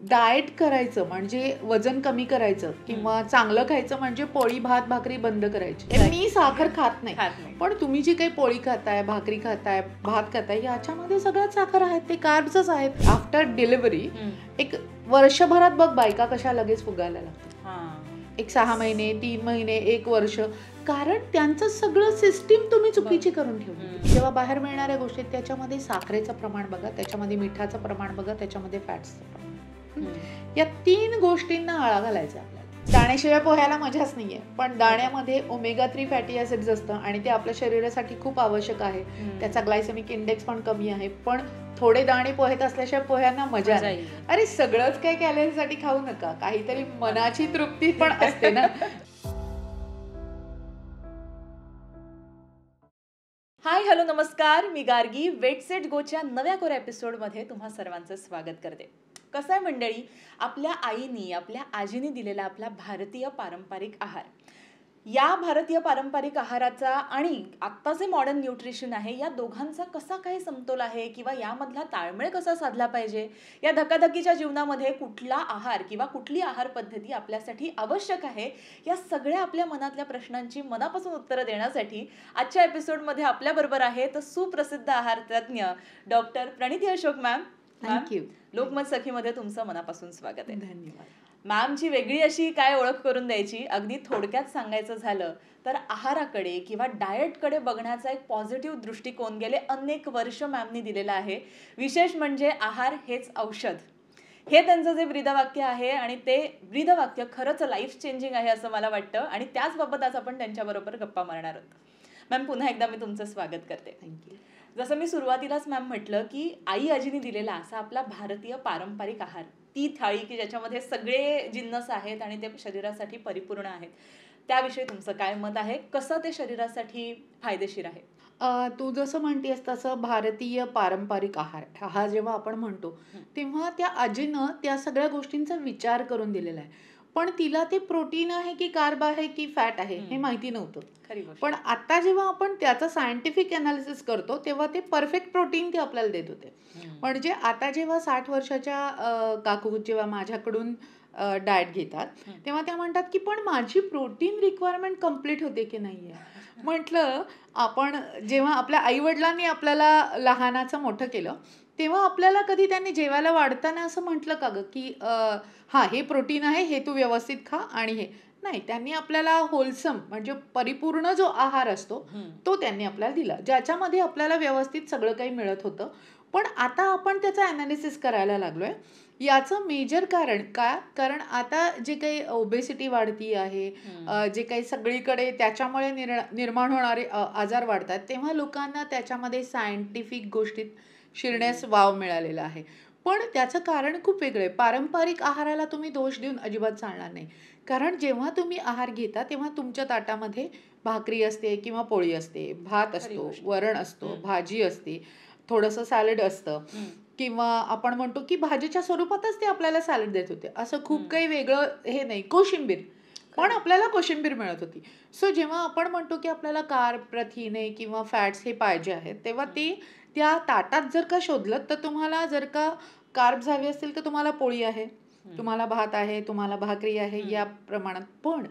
Diet करायचं म्हणजे वजन कमी करायचं किंवा चांगलं खायचं म्हणजे पोळी भात भाकरी बंद करायची. मी साखर खात नाही, पण तुम्ही जी काही पोळी खाताय, भाकरी खाताय, भात खाताय, याच्यामध्ये सगळ्यात साखर आहेत, ते कार्ब्सच आहेत. आफ्टर डिलिव्हरी एक वर्षभरात बघ बायका कशा लगेच फुगायला लागतात. एक 6 महिने, 3 महिने, 1 वर्ष, कारण त्यांचं सगळं सिस्टीम तुम्ही चुकीची करून ठेवली. जेव्हा बाहेर मिळणाऱ्या गोष्टी त्याच्यामध्ये साखरेचं प्रमाण बघा, त्याच्यामध्ये मिठाचं प्रमाण बघा, त्याच्यामध्ये फॅट्सचं प्रमाण, या 3 गोष्टींना आळा घालायचा आपल्याला. दाण्याशिवाय पोह्याला मजाच नाहीये, पण दाण्यामध्ये ओमेगा 3 फॅटी ऍसिड्स असतं आणि ते आपल्या शरीरासाठी खूप आवश्यक आहे. त्याचा ग्लायसेमिक इंडेक्स पण कमी आहे. पण थोडे दाणे पोहेत असल्याशिवाय पोह्यांना मजा नाही. अरे सगळंच काही कॅलरीसाठी खाऊ नका, काहीतरी मनाची तृप्ती पण असते ना. हाय, हॅलो, नमस्कार. मी गार्गी. वेट सेट गोच्या नव्या कोऱ्या एपिसोडमध्ये तुम्हा सर्वांचं स्वागत करते. कसं आहे मंडळी, आपल्या आईनी, आपल्या आजीनी दिलेला आपला भारतीय पारंपरिक आहार, या भारतीय पारंपरिक आहाराचा आणि आत्ता जे मॉडर्न न्यूट्रिशन आहे, या दोघांचा कसा काय समतोल आहे किंवा यामधला ताळमेळ कसा साधला पाहिजे, या धकाधकीच्या जीवनामध्ये कुठला आहार किंवा कुठली आहार पद्धती आपल्यासाठी आवश्यक आहे, या सगळ्या आपल्या मनातल्या प्रश्नांची मनापासून उत्तरं देण्यासाठी आजच्या एपिसोडमध्ये आपल्याबरोबर आहेत सुप्रसिद्ध आहार तज्ज्ञ doctor Praniti Ashok ma'am. Thank you. Lokmat सखीमध्ये तुमचं मनापासून स्वागत आहे. धन्यवाद. मॅमची वेगळी अशी काय ओळख करून द्यायची, अगदी थोडक्यात सांगायचं झालं तर आहाराकडे किंवा डाएटकडे बघण्याचा एक पॉझिटिव्ह दृष्टिकोन गेले अनेक वर्ष मॅमनी दिलेला आहे. विशेष म्हणजे आहार हेच औषध, हे त्यांचं जे ब्रीदवाक्य आहे आणि ते ब्रीदवाक्य खरंच लाईफ चेंजिंग आहे असं मला वाटतं आणि त्याचबाबत आज आपण त्यांच्याबरोबर गप्पा मारणार आहोत. मॅम, पुन्हा एकदा मी तुमचं स्वागत करते. थँक्यू. जसं मी सुरुवातीलाच मॅम म्हटलं की आई आजीने दिलेला असा आपला भारतीय पारंपरिक आहार, ती थाळी की ज्याच्यामध्ये सगळे जिन्नस आहेत आणि ते शरीरासाठी परिपूर्ण आहेत, त्याविषयी तुमचं काय मत आहे? कसं ते शरीरासाठी फायदेशीर आहे? तू जसं म्हणतेस तसं भारतीय पारंपरिक आहार हा जेव्हा आपण म्हणतो तेव्हा त्या आजीनं त्या सगळ्या गोष्टींचा विचार करून दिलेला आहे. पण तिला ते प्रोटीन आहे की कार्ब आहे की फॅट आहे हे माहिती नव्हतं. खरी गोष्ट. पण आता जेव्हा आपण त्याचं सायंटिफिक अनालिसिस करतो तेव्हा ते परफेक्ट प्रोटीन ते आपल्याला देत होते. म्हणजे आता जेव्हा 60 वर्षाच्या काकू जेव्हा माझ्याकडून डाएट घेतात तेव्हा त्या म्हणतात की पण माझी प्रोटीन रिक्वायरमेंट कम्प्लीट होते की नाही आहे. म्हटलं, आपण जेव्हा आपल्या आईवडिलांनी आपल्याला लहानाचं मोठं केलं तेव्हा आपल्याला कधी त्यांनी जेवायला वाढताना असं म्हटलं का ग की हां हे प्रोटीन आहे, हे तू व्यवस्थित खा आणि हे नाही. त्यांनी आपल्याला होलसम म्हणजे परिपूर्ण जो आहार असतो तो त्यांनी आपल्याला दिला, ज्याच्यामध्ये आपल्याला व्यवस्थित सगळं काही मिळत होतं. पण आता आपण त्याचं ॲनालिसिस करायला लागलोय. याचं मेजर कारण काय, कारण आता जे काही ओबेसिटी वाढती आहे, जे काही सगळीकडे त्याच्यामुळे निर्माण होणारे आजार वाढतात, तेव्हा लोकांना त्याच्यामध्ये सायंटिफिक गोष्टीत शिरण्यास वाव मिळालेला आहे. पण त्याचं कारण खूप वेगळं आहे. पारंपरिक आहाराला तुम्ही दोष देऊन अजिबात चालणार नाही. कारण जेव्हा तुम्ही आहार घेता तेव्हा तुमच्या ताटामध्ये भाकरी असते किंवा पोळी असते, भात असतो, वरण असतो, भाजी असते, थोडंसं सॅलड असतं किंवा आपण म्हणतो की भाजीच्या स्वरूपातच ते आपल्याला सॅलड देत होते. असं खूप काही वेगळं हे नाही. कोशिंबीर, पण आपल्याला कोशिंबीर मिळत होती. सो जेव्हा आपण म्हणतो की आपल्याला कार्ब, प्रथिने किंवा फॅट्स हे पाहिजे आहेत, तेव्हा ते त्या ताटात जर का शोधलं तर तुम्हाला, जर का कार्ब्स हवे असतील तर तुम्हाला पोळी आहे, तुम्हाला भात आहे, तुम्हाला भाकरी आहे या प्रमाणात. पण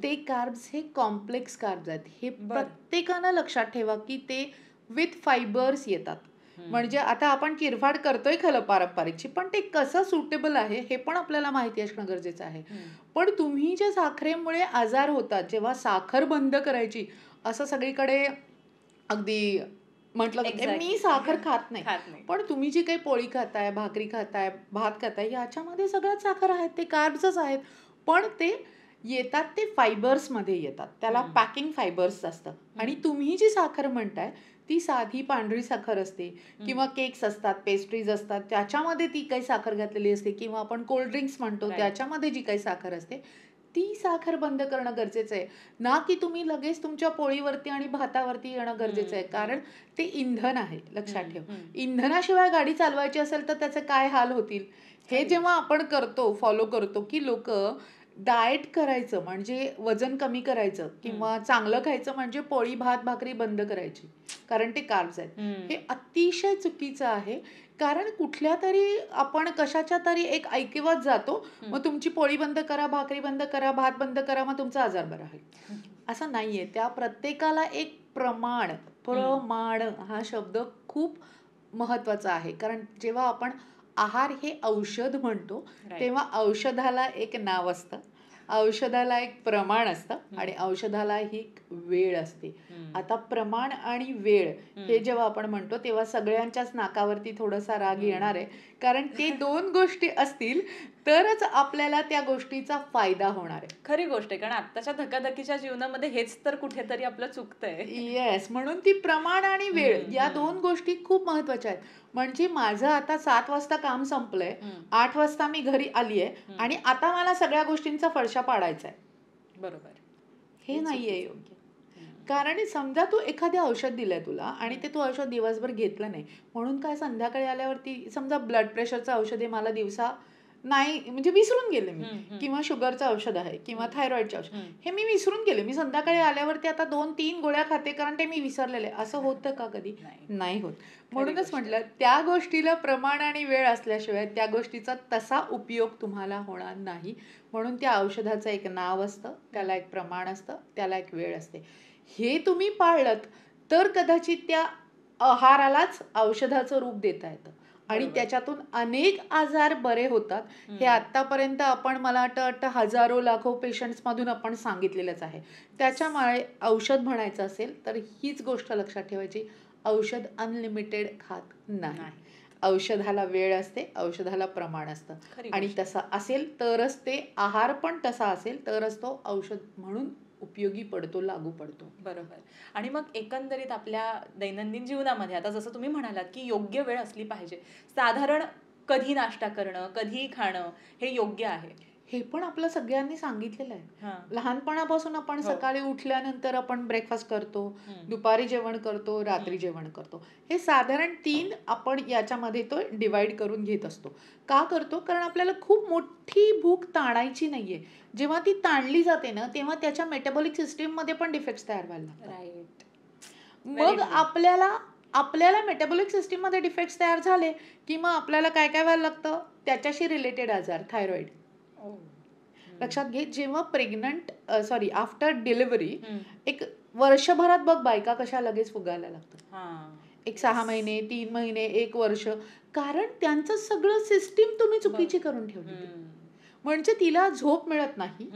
ते कार्ब्स हे कॉम्प्लेक्स कार्ब्स आहेत. हे प्रत्येकानं लक्षात ठेवा की ते विथ फायबर्स येतात. म्हणजे आता आपण चिरफाड करतोय खरं पारंपरिकची, पण ते कसं सुटेबल आहे हे पण आपल्याला माहिती असणं गरजेचं आहे. पण तुम्ही जे साखरेमुळे आजार होतात, जेव्हा साखर बंद करायची असं सगळीकडे अगदी म्हटलं मी साखर खात नाही, पण तुम्ही जी काही पोळी खाताय, भाकरी खाताय, भात खाताय, याच्यामध्ये सगळ्यात साखर आहेत, ते कार्ब्सच आहेत. पण ते येतात ते फायबर्समध्ये येतात, त्याला पॅकिंग फायबर्स असतं. आणि तुम्ही जी साखर म्हणताय ती साधी पांढरी साखर असते किंवा केक्स असतात, पेस्ट्रीज असतात, त्याच्यामध्ये ती काही साखर घातलेली असते, किंवा आपण कोल्ड्रिंक्स म्हणतो त्याच्यामध्ये जी काही साखर असते ती साखर बंद करणं गरजेचं आहे. ना की तुम्ही लगेच तुमच्या पोळीवरती आणि भातावरती येणं गरजेचं आहे. कारण ते इंधन आहे, लक्षात ठेव. इंधनाशिवाय गाडी चालवायची असेल तर त्याचे काय हाल होतील हे जेव्हा आपण करतो, फॉलो करतो की लोक डाएट करायचं म्हणजे वजन कमी करायचं किंवा चांगलं खायचं म्हणजे पोळी भात भाकरी बंद करायची, कारण ते कार्ब्स आहेत. हे अतिशय चुकीचं आहे. कारण कुठल्या तरी आपण कशाच्या तरी एक ऐकिवात जातो, मग तुमची पोळी बंद करा, भाकरी बंद करा, भात बंद करा, मग तुमचा आजार बरा होईल. असं नाहीये. त्या प्रत्येकाला एक प्रमाण हा शब्द खूप महत्वाचा आहे. कारण जेव्हा आपण आहार हे औषध म्हणतो, तेव्हा औषधाला एक नाव असतं, औषधाला एक प्रमाण असतं आणि औषधाला ही एक वेळ असते. आता प्रमाण आणि वेळ हे जेव्हा आपण म्हणतो तेव्हा सगळ्यांच्याच नाकावरती थोडासा राग येणार आहे. कारण ते 2 गोष्टी असतील तरच आपल्याला त्या गोष्टीचा फायदा होणार आहे. खरी गोष्ट आहे, कारण आत्ताच्या धकाधकीच्या जीवनामध्ये हेच तर कुठेतरी आपलं चुकतंय. येस, म्हणून ती प्रमाण आणि वेळ या 2 गोष्टी खूप महत्वाच्या आहेत. म्हणजे माझं आता 7 वाजता काम संपलंय, 8 वाजता मी घरी आलीये आणि आता मला सगळ्या गोष्टींचा फडशा पाडायचा आहे. बरोबर. हे नाहीये योग्य. कारण समजा तू एखादं औषध दिलंय तुला आणि ते तू औषध दिवसभर घेतलं नाही, म्हणून काय संध्याकाळी आल्यावरती समजा ब्लड प्रेशरचं औषध आहे मला दिवसा नाही म्हणजे विसरून गेले मी, किंवा शुगरचं औषध आहे किंवा थायरॉइडचे औषध हे मी विसरून गेले, मी संध्याकाळी आल्यावरती आता 2-3 गोळ्या खाते कारण ते मी विसरलेले. असं होतं का कधी? नाही होत. म्हणूनच म्हटलं त्या गोष्टीला प्रमाण आणि वेळ असल्याशिवाय त्या गोष्टीचा तसा उपयोग तुम्हाला होणार नाही. म्हणून त्या औषधाचं एक नाव असतं, त्याला एक प्रमाण असतं, त्याला एक वेळ असते. हे तुम्ही पाळलत तर कदाचित त्या आहारालाच औषधाचं रूप देता येतं आणि त्याच्यातून अनेक आजार बरे होतात. हे आतापर्यंत आपण मला वाटतं हजारो लाखो पेशंट्स मधून आपण सांगितलेलंच आहे. त्याच्यामुळे औषध म्हणायचं असेल तर हीच गोष्ट लक्षात ठेवायची, औषध अनलिमिटेड खात नाही. औषधाला वेळ असते, औषधाला प्रमाण असतं आणि तसं असेल तरच ते आहार पण तसा असेल तरच तो औषध म्हणून उपयोगी पडतो, लागू पडतो. बरोबर. आणि मग एकंदरीत आपल्या दैनंदिन जीवनामध्ये आता जसं तुम्ही म्हणालात की योग्य वेळ असली पाहिजे, साधारण कधी नाश्ता करणं, कधी खाणं हे योग्य आहे? हे पण आपलं सगळ्यांनी सांगितलेलं आहे. लहानपणापासून आपण सकाळी उठल्यानंतर आपण ब्रेकफास्ट करतो, दुपारी जेवण करतो, रात्री जेवण करतो. हे साधारण 3 आपण याच्यामध्ये तो डिवाइड करून घेत असतो. का करतो? कारण आपल्याला खूप मोठी भूक ताणायची नाहीये. जेव्हा ती ताणली जाते ना तेव्हा त्याच्या मेटाबॉलिक सिस्टीम मध्ये पण डिफेक्ट्स तयार व्हायला लागतात. राईट. मग आपल्याला मेटाबॉलिक सिस्टीम मध्ये डिफेक्ट्स तयार झाले की मग आपल्याला काय काय व्हायला लागतं, त्याच्याशी रिलेटेड आजार, थायरॉइड. लक्षात घे, जेव्हा आफ्टर डिलिव्हरी एक वर्षभरात बघ बायका कशा लगेच फुगायला लागतात. एक 6 महिने, 3 महिने, 1 वर्ष, कारण त्यांचं सगळं सिस्टीम तुम्ही चुकीची करून ठेवली. म्हणजे तिला झोप मिळत नाही,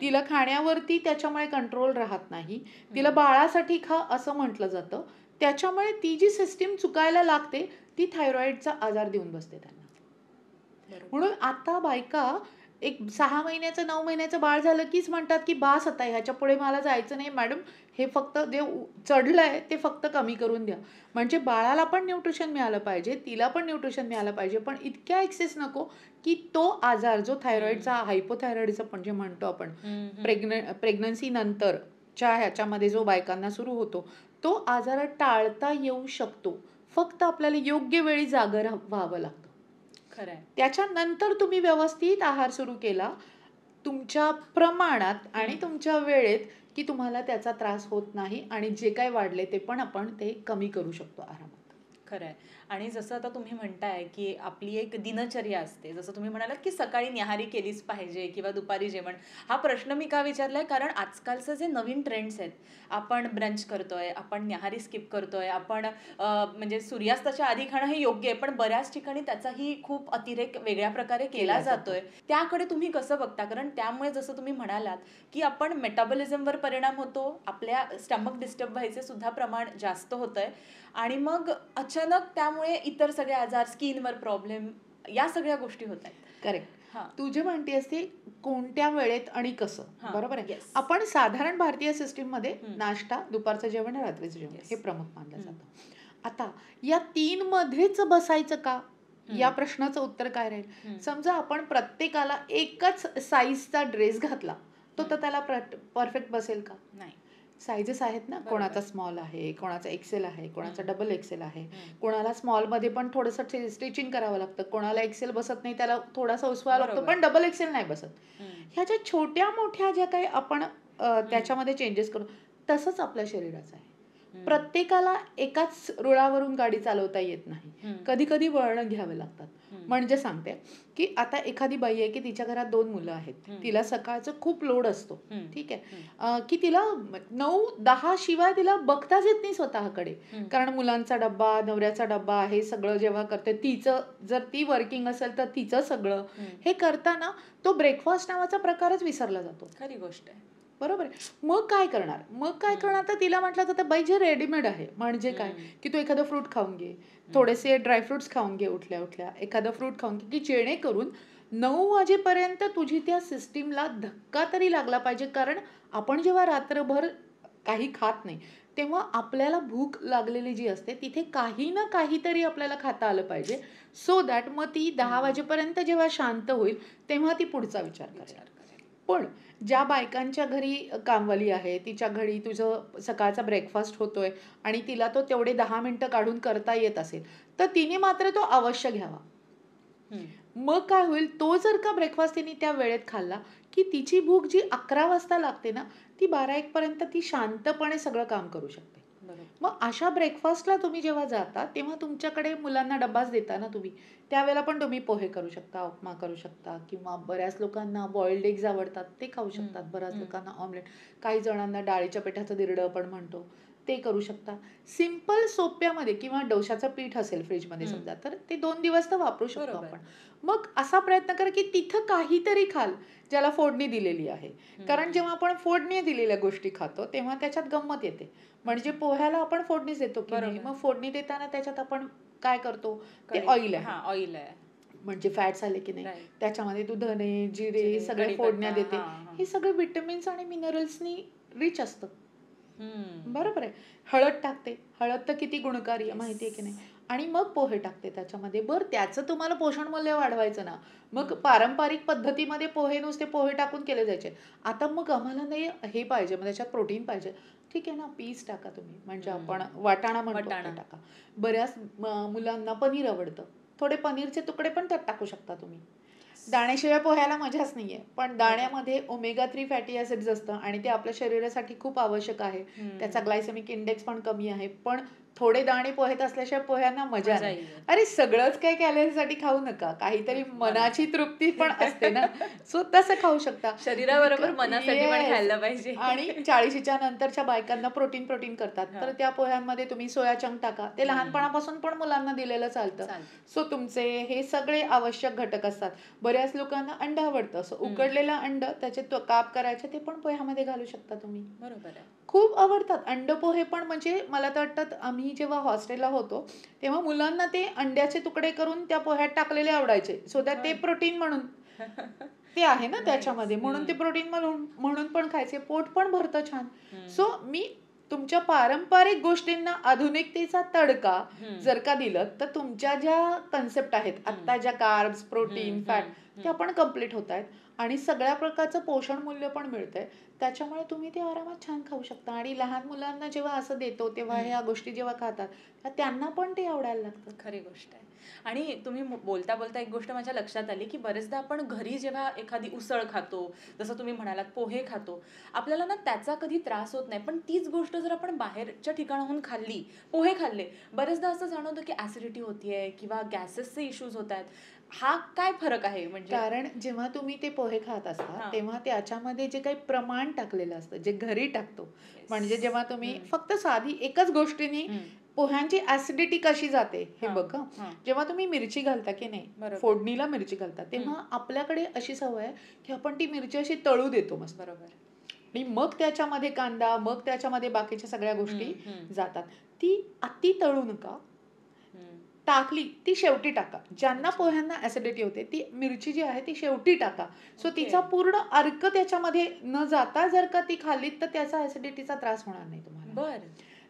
तिला खाण्यावरती त्याच्यामुळे कंट्रोल राहत नाही, तिला बाळासाठी खा असं म्हटलं जातं, त्याच्यामुळे ती जी सिस्टीम चुकायला लागते ती थायरॉइडचा आजार देऊन बसते त्यांना. म्हणून आता बायका एक 6 महिन्याचं 9 महिन्याचं बाळ झालं कीच म्हणतात की बास आता ह्याच्या पुढे मला जायचं नाही मॅडम, हे फक्त देव चढलंय ते फक्त कमी करून द्या. म्हणजे बाळाला पण न्यूट्रिशन मिळालं पाहिजे, तिला पण न्यूट्रिशन मिळालं पाहिजे, पण इतक्या एक्सेस नको की तो आजार जो थायरॉइडचा, हायपोथायरॉइडचा पण जे म्हणतो आपण, प्रेग्नन्सी नंतरच्या ह्याच्यामध्ये जो बायकांना सुरू होतो, तो आजार टाळता येऊ शकतो. फक्त आपल्याला योग्य वेळी जागं व्हावं लागतं. त्याच्यानंतर तुम्ही व्यवस्थित आहार सुरू केला तुमच्या प्रमाणात आणि तुमच्या वेळेत की तुम्हाला त्याचा त्रास होत नाही आणि जे काही वाढले ते पण आपण ते कमी करू शकतो आरामात. खरंय. आणि जसं आता तुम्ही म्हणताय की आपली एक दिनचर्या असते, जसं तुम्ही म्हणालात की सकाळी न्याहारी केलीच पाहिजे किंवा दुपारी जेवण. हा प्रश्न मी का विचारलाय, कारण आजकालचे जे नवीन ट्रेंड्स आहेत, आपण ब्रंच करतोय, आपण न्याहारी स्किप करतोय, आपण म्हणजे सूर्यास्ताच्या आधी खाणं हे योग्य आहे, पण बऱ्याच ठिकाणी त्याचाही खूप अतिरेक वेगळ्या प्रकारे केला जातोय. त्याकडे तुम्ही कसं बघता? कारण त्यामुळे जसं तुम्ही म्हणालात की आपण मेटाबॉलिझमवर परिणाम होतो, आपल्या स्टमक डिस्टर्ब व्हायचे सुद्धा प्रमाण जास्त होतंय आणि मग अचानक त्यामुळे इतर सगळे आजार, स्किनवर प्रॉब्लेम, या सगळ्या गोष्टी होत आहेत. करेक्ट. तू जे म्हणतेस ते कोणत्या वेळेत आणि कसं, बरोबर आहे. आपण साधारण भारतीय सिस्टीम मध्ये नाश्ता, दुपारचं जेवण, रात्रीचं जेवण हे प्रमुख मानलं जातं. आता या 3 मध्येच बसायचं का, या प्रश्नाचं उत्तर काय राहील? समजा आपण प्रत्येकाला एकच साईजचा ड्रेस घातला, तो तर त्याला परफेक्ट बसेल का? नाही. सायझेस आहेत ना, बरोबर. कोणाचा स्मॉल आहे, कोणाचा एक्सेल आहे, कोणाचा हम्म. डबल एक्सेल आहे, हम्म. कोणाला स्मॉलमध्ये पण थोडंसं स्टिचिंग करावं लागतं, कोणाला एक्सेल बसत नाही त्याला थोडासा उसवावा लागतो, बरोबर. पण डबल एक्सेल नाही बसत. हम्म. ह्या ज्या छोट्या मोठ्या ज्या काही आपण हम्म. त्याच्यामध्ये चेंजेस करू, तसंच आपल्या शरीराचं आहे. हम्म. प्रत्येकाला एकाच रुळावरून गाडी चालवता येत नाही. हम्म. कधी कधी वळणं घ्यावे लागतात. हम्म. म्हणजे सांगते की आता एखादी बाई आहे की तिच्या घरात 2 मुलं आहेत, हम्म. तिला सकाळचं खूप लोड असतो, हम्म. ठीक आहे, हम्म. की तिला 9-10 शिवाय तिला बघताच येत नाही स्वतःकडे. हम्म. कारण मुलांचा डब्बा, नवऱ्याचा डब्बा, हे सगळं जेव्हा करते, तिचं जर ती वर्किंग असेल तर तिचं सगळं हम्म. हे करताना तो ब्रेकफास्ट नावाचा प्रकारच विसरला जातो. खरी गोष्ट आहे. बरोबर आहे. मग काय करणार? तर तिला म्हटलं जातं, बाई जे रेडीमेड आहे, म्हणजे काय, हम्म. की तू एखादं फ्रूट खाऊन घे, थोडेसे ड्रायफ्रुट्स खाऊन घे उठल्या उठल्या, एखादं फ्रूट खाऊन घे, की जेणेकरून 9 वाजेपर्यंत तुझी त्या सिस्टीमला धक्का तरी लागला पाहिजे. कारण आपण जेव्हा रात्रभर काही खात नाही, तेव्हा आपल्याला भूक लागलेली जी असते तिथे काही ना काहीतरी आपल्याला खाता आलं पाहिजे, सो दॅट मग ती 10 वाजेपर्यंत जेव्हा शांत होईल तेव्हा ती पुढचा विचार करेल. विचार करेल. पण ज्या बायकांच्या घरी कामवाली आहे, तिच्या घरी तुझं सकाळचा ब्रेकफास्ट होतोय आणि तिला तो तेवढे 10 मिनिटं काढून करता येत असेल, तर तिने मात्र तो अवश्य घ्यावा. हम्म. मग काय होईल, तो जर का ब्रेकफास्ट तिने त्या वेळेत खाल्ला की तिची भूक जी 11 वाजता लागते ना, ती 12-1 पर्यंत ती शांतपणे सगळं काम करू शकते. बरोबर. मग अशा ब्रेकफास्टला तुम्ही जेव्हा जाता तेव्हा तुमच्याकडे मुलांना डब्बाच देता ना तुम्ही, त्यावेळेला पण तुम्ही पोहे करू शकता, उपमा करू शकता, किंवा बऱ्याच लोकांना बॉइल्ड एग्ज आवडतात ते खाऊ शकतात, बऱ्याच लोकांना ऑमलेट, काही जणांना डाळीच्या पिठाचं दिरडं आपण म्हणतो ते करू शकता. सिंपल सोप्यामध्ये, किंवा डोशाचं पीठ असेल फ्रीजमध्ये समजा, तर ते 2 दिवस तर वापरू शकतो बरोबर. आपण. मग असा प्रयत्न करा की तिथं काहीतरी खाल ज्याला फोडणी दिलेली आहे. कारण जेव्हा आपण फोडणी दिलेल्या गोष्टी खातो तेव्हा त्याच्यात गंमत येते. म्हणजे पोह्याला आपण फोडणीच देतो की नाही, बरोबर. मग फोडणी देताना त्याच्यात आपण काय करतो, ते कढी- ऑइल आहे, हा, ऑइल आहे. म्हणजे फॅट्स आले की नाही, Right. त्याच्यामध्ये तू धने, जिरे जिरे, सगळे कढीपत्ता, फोडण्या देते, हा, हा. हे सगळे विटॅमिन्स आणि मिनरल्सनी रिच असतं. हम्म. बरोबर आहे. हळद टाकते, हळद तर किती गुणकारी आहे माहिती आहे की नाही, आणि मग पोहे टाकते त्याच्यामध्ये. बरं, त्याचं तुम्हाला पोषण मूल्य वाढवायचं ना, मग पारंपरिक पद्धतीमध्ये पोहे नुसते पोहे टाकून केले जायचे. आता मग आम्हाला नाही हे पाहिजे, मग त्याच्यात प्रोटीन पाहिजे, ठीक आहे ना, पीस टाका तुम्ही, म्हणजे आपण वाटाणा म्हणतो ते टाका. बऱ्याच मुलांना पनीर आवडतं, थोडे पनीरचे तुकडे पण त्यात टाकू शकता तुम्ही. दाण्याशिवाय पोह्याला मजाच नाहीये, पण दाण्यामध्ये ओमेगा 3 फॅटी ऍसिड्स असतं आणि ते आपल्या शरीरासाठी खूप आवश्यक आहे. त्याचा ग्लायसेमिक इंडेक्स पण कमी आहे. पण थोडे दाणे पोह्यात असल्याशिवाय पोह्यांना मजा मजा नाही. येईल. अरे सगळंच काही कॅलरीसाठी खाऊ नका, काहीतरी मनाची तृप्ती पण असते ना, सो तसं खाऊ शकता. शरीराबरोबर मनासाठी पण Yes. खायला पाहिजे. आणि 40च्या नंतरच्या बायकांना प्रोटीन करतात, तर त्या पोह्यांमध्ये तुम्ही सोया चंक टाका, ते लहानपणापासून पण मुलांना दिलेलं चालतं. सो तुमचे हे सगळे आवश्यक घटक असतात. बऱ्याच लोकांना अंड आवडतं, असं उकडलेलं अंड, त्याचे काप करायचे, ते पण पोह्यामध्ये घालू शकता तुम्ही. बरोबर आहे. खूप आवडतात अंड पोहे पण. म्हणजे मला तर वाटतं आम्ही जेव्हा हॉस्टेलला होतो तेव्हा मुलांना ते अंड्याचे तुकडे करून त्या पोह्यात टाकलेले आवडायचे, सो दॅट ते प्रोटीन म्हणून ते आहे ना त्याच्यामध्ये, म्हणून ते प्रोटीन म्हणून पण खायचे, पोट पण भरतं छान. सो मी तुमच्या पारंपरिक गोष्टींना आधुनिकतेचा तडका जर का दिलं, तर तुमच्या ज्या कन्सेप्ट आहेत आता, ज्या कार्ब्स, प्रोटीन, फॅट, त्या पण कम्प्लीट होत आहेत आणि सगळ्या प्रकारचं पोषण मूल्य पण मिळतंय. त्याच्यामुळे तुम्ही ते आरामात छान खाऊ शकता. आणि लहान मुलांना जेव्हा असं देतो तेव्हा ह्या गोष्टी जेव्हा खातात तर त्यांना पण ते आवडायला लागतं. खरी गोष्ट आहे. आणि तुम्ही बोलता बोलता एक गोष्ट माझ्या लक्षात आली, की बरेचदा आपण घरी जेव्हा एखादी उसळ खातो, जसं तुम्ही म्हणालात पोहे खातो, आपल्याला ना त्याचा कधी त्रास होत नाही. पण तीच गोष्ट जर आपण बाहेरच्या ठिकाणाहून खाल्ली, पोहे खाल्ले, बरेचदा असं जाणवतं की ऍसिडिटी होतीये किंवा गॅसेसचे इश्यूज होत आहेत. हा काय फरक आहे? म्हणजे कारण जेव्हा तुम्ही ते पोहे खात असता तेव्हा त्याच्यामध्ये जे काही प्रमाण टाकलेलं असतं, जे घरी टाकतो, म्हणजे जेव्हा तुम्ही फक्त साधी एकच गोष्टीने पोह्यांची ऍसिडिटी कशी जाते हे बघा. जेव्हा तुम्ही मिरची घालता की नाही, फोडणीला मिरची घालता, तेव्हा आपल्याकडे अशी सवय आहे की आपण ती मिरची अशी तळू देतो मस्त. बरोबर. आणि मग त्याच्यामध्ये कांदा, मग त्याच्यामध्ये बाकीच्या सगळ्या गोष्टी जातात. ती अति तळू नका, टाकली ती शेवटी टाका. ज्यांना पोह्यांना ऍसिडिटी होते ती मिरची जी आहे ती शेवटी टाका, सो तिचा पूर्ण अर्क त्याच्यामध्ये न जाता जर का ती खाल्लीत तर त्याचा ऍसिडिटीचा त्रास होणार नाही तुम्हाला. बरं.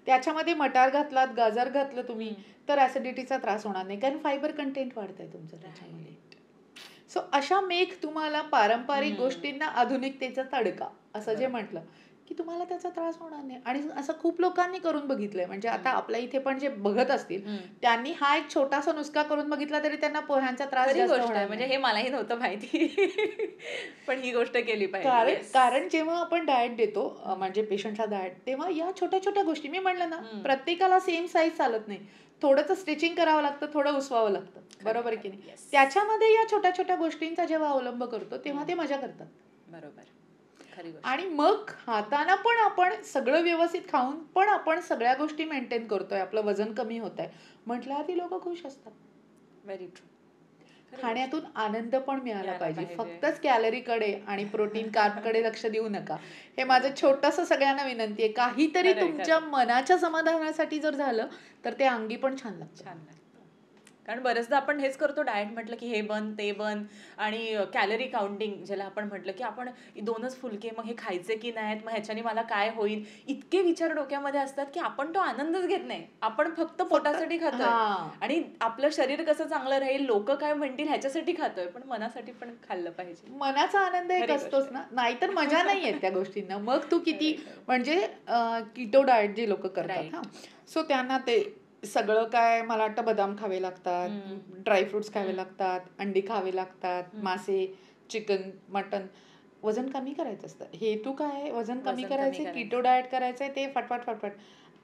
त्याच्यामध्ये मटार घातलात, गाजर घातलं तुम्ही, तर ऍसिडिटीचा त्रास होणार नाही, कारण फायबर कंटेंट वाढतंय तुमचं त्याच्यामध्ये. सो अशा मेक तुम्हाला पारंपरिक गोष्टींना आधुनिकतेचा तडका असं जे म्हटलं की तुम्हाला त्याचा त्रास होणार नाही. आणि असं खूप लोकांनी करून बघितलंय. म्हणजे आता आपल्या इथे पण जे बघत असतील त्यांनी हा एक छोटासा नुसका करून बघितला तरी त्यांना पोह्यांचा त्रास खरी जास्त गोष्ट आहे. होणार म्हणजे नाही. हे मलाही नव्हतं माहिती. पण ही गोष्ट केली पाहिजे. कारण येस. कारण जेव्हा आपण डाएट देतो म्हणजे पेशंटला डाएट, तेव्हा या छोट्या छोट्या गोष्टी मी म्हणलं ना, प्रत्येकाला सेम साईज चालत नाही. थोडंसं स्टिचिंग करावं लागतं, थोडं उसवावं लागतं, बरोबर की नाही. येस. त्याच्यामध्ये या छोट्या छोट्या गोष्टींचा जेव्हा अवलंब करतो तेव्हा ते मजा करतात. बरोबर. खरी गोष्ट. आणि मग खाताना पण आपण सगळं व्यवस्थित खाऊन पण आपण सगळ्या गोष्टी मेंटेन करतोय, आपलं वजन कमी होत आहे म्हटल्यावर ती लोक खुश असतात. Very true. खाण्यातून आनंद पण मिळाला मिळाला पाहिजे. पाहिजे. फक्तच कॅलरीकडे आणि प्रोटीन कार्बकडे लक्ष देऊ नका. हे माझं छोटंसं सगळ्यांना विनंती आहे. काहीतरी खरंय, तुमच्या खरंय. मनाच्या समाधानासाठी जर झालं तर ते अंगी पण छान लागतं. छान लागतं. कारण बरेचदा आपण हेच करतो, डाएट म्हटलं की हे बन ते बन आणि कॅलरी काउंटिंग ज्याला आपण म्हटलं की आपण 2च फुलके मग हे खायचे की नाहीत, मग ह्याच्याने मला काय होईल, इतके विचार डोक्यामध्ये असतात की आपण तो आनंदच घेत नाही. आपण फक्त पोटासाठी खातोय हां. आणि आपलं शरीर कसं चांगलं राहील, लोक काय म्हणतील ह्याच्यासाठी खातोय, पण मनासाठी पण खाल्लं पाहिजे. मनाचा आनंद एक खरी गोष्ट असतोच आहे. ना, नाहीतर मजा नाही येत त्या गोष्टींना. मग तू किती खरंय, खरंय. म्हणजे कीटो डाएट जे लोक करतात Right. हां, सो त्यांना ते सगळं काय मला वाटतं बदाम खावे लागतात, ड्रायफ्रुट्स खावे लागतात, अंडी खावे लागतात, मासे, चिकन, मटन. वजन कमी करायचं असतं. हेतू काय आहे? वजन कमी वजन कमी करायचंय, करायचं. कीटो डाएट करायचंय, ते फटफट फटफट.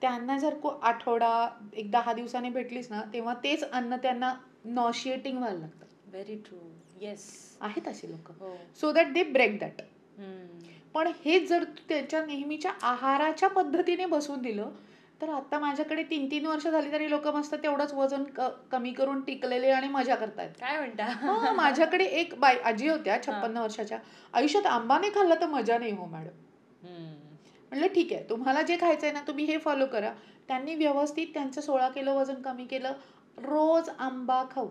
त्यांना जर आठवडा एक 10 दिवसांनी भेटलीस ना, तेव्हा तेच अन्न त्यांना नॉशिएटिंग व्हायला लागतं. Very true. येस. आहेत अशी लोक. हो. So that they break that. पण हेच जर तू त्याच्या नेहमीच्या आहाराच्या पद्धतीने बसून दिलं तर आता माझ्याकडे 3-3 वर्ष झाली तरी लोक मस्त तेवढंच वजन कमी करून टिकलेले आणि मजा करतायत. काय म्हणता? हा, माझ्याकडे एक आजी होत्या 56 वर्षाच्या. आयुष्यात आंबा नाही खाल्ला तर मजा नाही हो मॅडम. म्हणलं ठीक आहे, तुम्हाला जे खायचंय ना तुम्ही हे फॉलो करा. त्यांनी व्यवस्थित त्यांचं 16 किलो वजन कमी केलं. रोज आंबा खाऊ.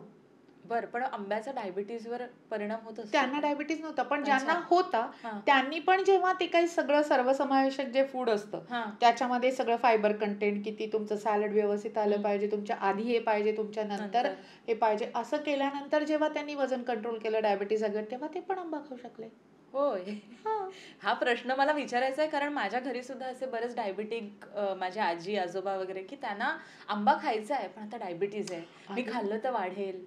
बरं, पण आंब्याचा डायबिटीजवर परिणाम होत असतो त्यांना का? डायबिटीज नव्हता, पण अच्छा. ज्यांना होता हां. त्यांनी पण जेव्हा ते काही सगळं सर्वसमावेशक जे फूड असतं हां. त्याच्यामध्ये सगळं फायबर कंटेंट किती, तुमचं सॅलड व्यवस्थित आलं पाहिजे, तुमच्या आधी हे पाहिजे, तुमच्या नंतर हे पाहिजे, असं केल्यानंतर जेव्हा त्यांनी वजन कंट्रोल केलं, डायबिटीज आलं, तेव्हा ते पण आंबा खाऊ शकले. होय. हा प्रश्न मला विचारायचा आहे, कारण माझ्या घरी सुद्धा असे बरेच डायबिटिक माझ्या आजी आजोबा वगैरे, की त्यांना आंबा खायचा आहे पण आता डायबिटीज आहे, मी खाल्लं तर वाढेल,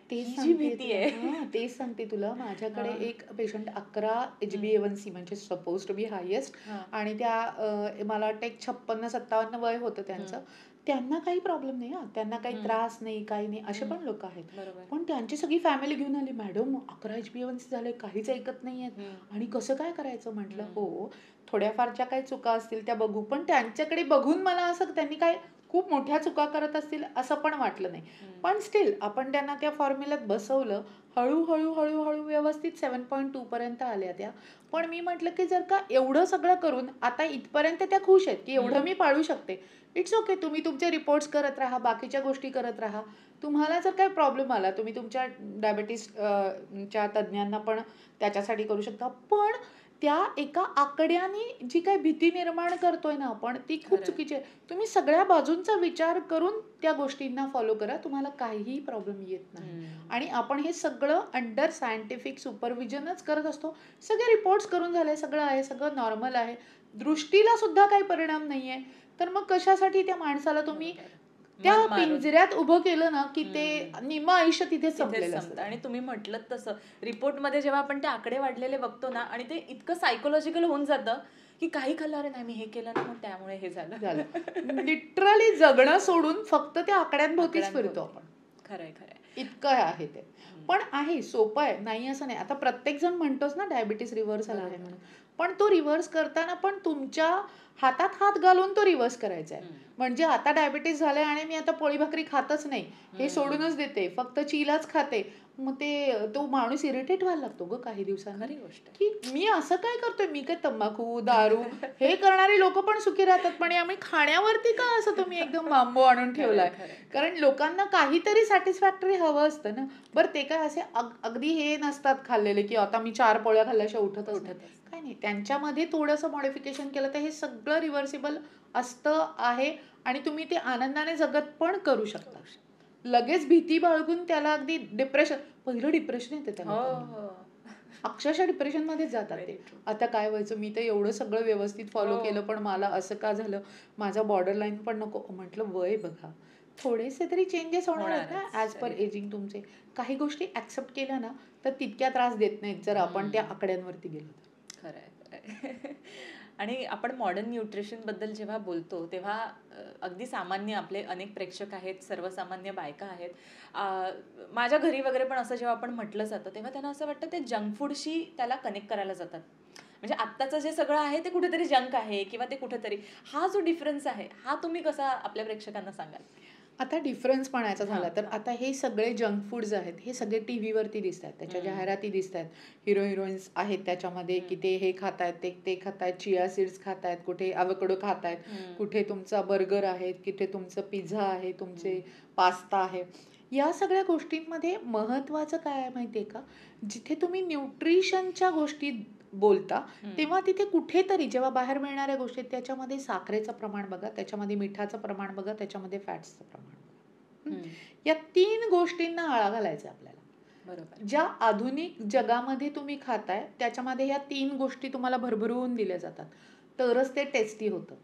ही जी भीती आहे. तेच सांगते तुला. माझ्याकडे एक पेशंट 11 HbA1c म्हणजे सपोज टू बी हायेस्ट, आणि त्या मला वाटतं एक 56-57 वय होतं त्यांचं. त्यांना काही प्रॉब्लेम नाही, त्यांना काही त्रास नाही, काही नाही, असे पण लोक आहेत. पण त्यांची सगळी फॅमिली घेऊन आली, मॅडम 11 HbA1c झाले, काहीच ऐकत नाहीयेत आणि कसं काय करायचं. म्हटलं हो, थोड्याफार ज्या काही चुका असतील त्या बघू, पण त्यांच्याकडे बघून मला असं त्यांनी काय खूप मोठ्या चुका करत असतील असं पण वाटलं नाही. पण स्टील आपण त्यांना त्या फॉर्म्युल्यात बसवलं, हळूहळू हळूहळू व्यवस्थित 7.2 पर्यंत आल्या त्या. पण मी म्हटलं की जर का एवढं सगळं करून आता इथपर्यंत त्या खुश आहेत की एवढं मी पाळू शकते, इट्स ओके. तुम्ही तुमचे रिपोर्ट्स करत राहा, बाकीच्या गोष्टी करत राहा. तुम्हाला जर काही प्रॉब्लेम आला तुम्ही तुमच्या डायबिटीस च्या तज्ज्ञांना पण त्याच्यासाठी करू शकता. पण त्या एका आकड्याने जी काही भीती निर्माण करतोय ना आपण, ती खूप चुकीची आहे. तुम्ही सगळ्या बाजूंचा विचार करून त्या गोष्टींना फॉलो करा, तुम्हाला काहीही प्रॉब्लेम येत नाही. आणि आपण हे सगळं अंडर सायंटिफिक सुपरविजनच करत असतो. सगळे रिपोर्ट्स करून झाले, सगळं आहे, सगळं नॉर्मल आहे, दृष्टीला सुद्धा काही परिणाम नाहीये, तर मग कशासाठी त्या माणसाला तुम्ही त्या पिंजऱ्यात उभं केलं ना, की ते निम्म आयुष्य तिथेच संपलेलं असतं. आणि तुम्ही म्हटलं तसं रिपोर्टमध्ये जेव्हा आपण ते आकडे वाढलेले बघतो ना, आणि ते इतकं सायकोलॉजिकल होऊन जातं की काही खाल्लं, अरे नाही मी हे केलं ना मग त्यामुळे हे झालं. लिटरली जगणं सोडून फक्त त्या आकड्यांभोवतीच फिरतो आपण. खरंय खरंय. इतकं आहे ते. पण आहे, सोपं आहे, नाही असं नाही. आता प्रत्येक जण म्हणतोच ना डायबिटीस रिव्हर्सल आहे म्हणून, पण तो रिव्हर्स करताना पण तुमच्या हातात हात घालून तो रिव्हर्स करायचा आहे. म्हणजे आता डायबिटीस झालंय आणि मी आता पोळी भाकरी खातच नाही, हे सोडूनच देते, फक्त चीलाच खाते, मग तो माणूस इरिटेट व्हायला लागतो ग काही दिवसांनी, की मी असं काय करतोय, मी काय तंबाखू दारू हे करणारी लोक पण सुखी राहतात, पण आम्ही खाण्यावरती का असं तुम्ही एकदम बांबू आणून ठेवलाय. कारण लोकांना काहीतरी सॅटिस्फॅक्टरी हवं असतं ना. बरं, ते काय असे अगदी हे नसतात खाल्लेले की आता मी 4 पोळ्या खाल्ल्याशिवाय उठतच काय नाही. त्यांच्यामध्ये थोडंसं मॉडिफिकेशन केलं तर हे सगळं रिव्हर्सिबल असतं आहे आणि तुम्ही ते आनंदाने जगत पण करू शकता. लगेच भीती बाळगून त्याला अगदी डिप्रेशन, पहिलं डिप्रेशन येते त्याला. अक्षरशः डिप्रेशनमध्येच जातात Very ते. true. आता काय व्हायचं, मी तर एवढं सगळं व्यवस्थित फॉलो हो. केलं पण मला असं का झालं, माझा बॉर्डर लाईन पण नको. म्हटलं वय बघा, थोडेसे तरी चेंजेस होणार आहेत ना होणारच. As per Very true. Ageing तुमचे. काही गोष्टी ॲक्सेप्ट केल्या ना तर तितक्या त्रास देत नाहीत जर आपण त्या आकड्यांवरती गेलो तर. खरंय खरंय. आणि आपण मॉडर्न न्यूट्रिशन बद्दल जेव्हा बोलतो तेव्हा अगदी सामान्य आपले अनेक प्रेक्षक आहेत, सर्वसामान्य बायका आहेत. माझ्या घरी वगैरे पण असं जेव्हा आपण म्हटलं जातं तेव्हा त्यांना असं वाटतं ते जंक फूडशी त्याला कनेक्ट करायला जातात. म्हणजे आत्ताचं जे सगळं आहे ते कुठेतरी जंक आहे किंवा ते कुठेतरी, हा जो डिफरन्स आहे हा तुम्ही कसा आपल्या प्रेक्षकांना सांगाल? आता डिफरन्स म्हणायचा झाला हां, तर हां. आता हे सगळे जंक फूड्स आहेत, हे सगळे टी व्हीवरती दिसत आहेत, त्याच्या जाहिराती दिसत आहेत, हिरो हिरोईन्स आहेत त्याच्यामध्ये की ते हे खात आहेत, ते खात आहेत, चिया सीड्स खात आहेत, कुठे आवकडो खात आहेत, कुठे तुमचा बर्गर आहे, कुठे तुमचं पिझ्झा आहे, तुमचे पास्ता आहे. या सगळ्या गोष्टींमध्ये महत्त्वाचं काय आहे माहिती आहे का, जिथे तुम्ही न्यूट्रिशनच्या गोष्टी बोलता तेव्हा तिथे कुठेतरी जेव्हा बाहेर मिळणाऱ्या गोष्टी त्याच्यामध्ये साखरेचं प्रमाण बघा, त्याच्यामध्ये मिठाचं प्रमाण बघा, त्याच्यामध्ये फॅट्सचं प्रमाण बघा. या 3 गोष्टींना आळा घालायचा आपल्याला. बरोबर. ज्या आधुनिक जगामध्ये तुम्ही खाताय त्याच्यामध्ये या 3 गोष्टी तुम्हाला भरभरून दिल्या जातात, तरच ते टेस्टी होतं,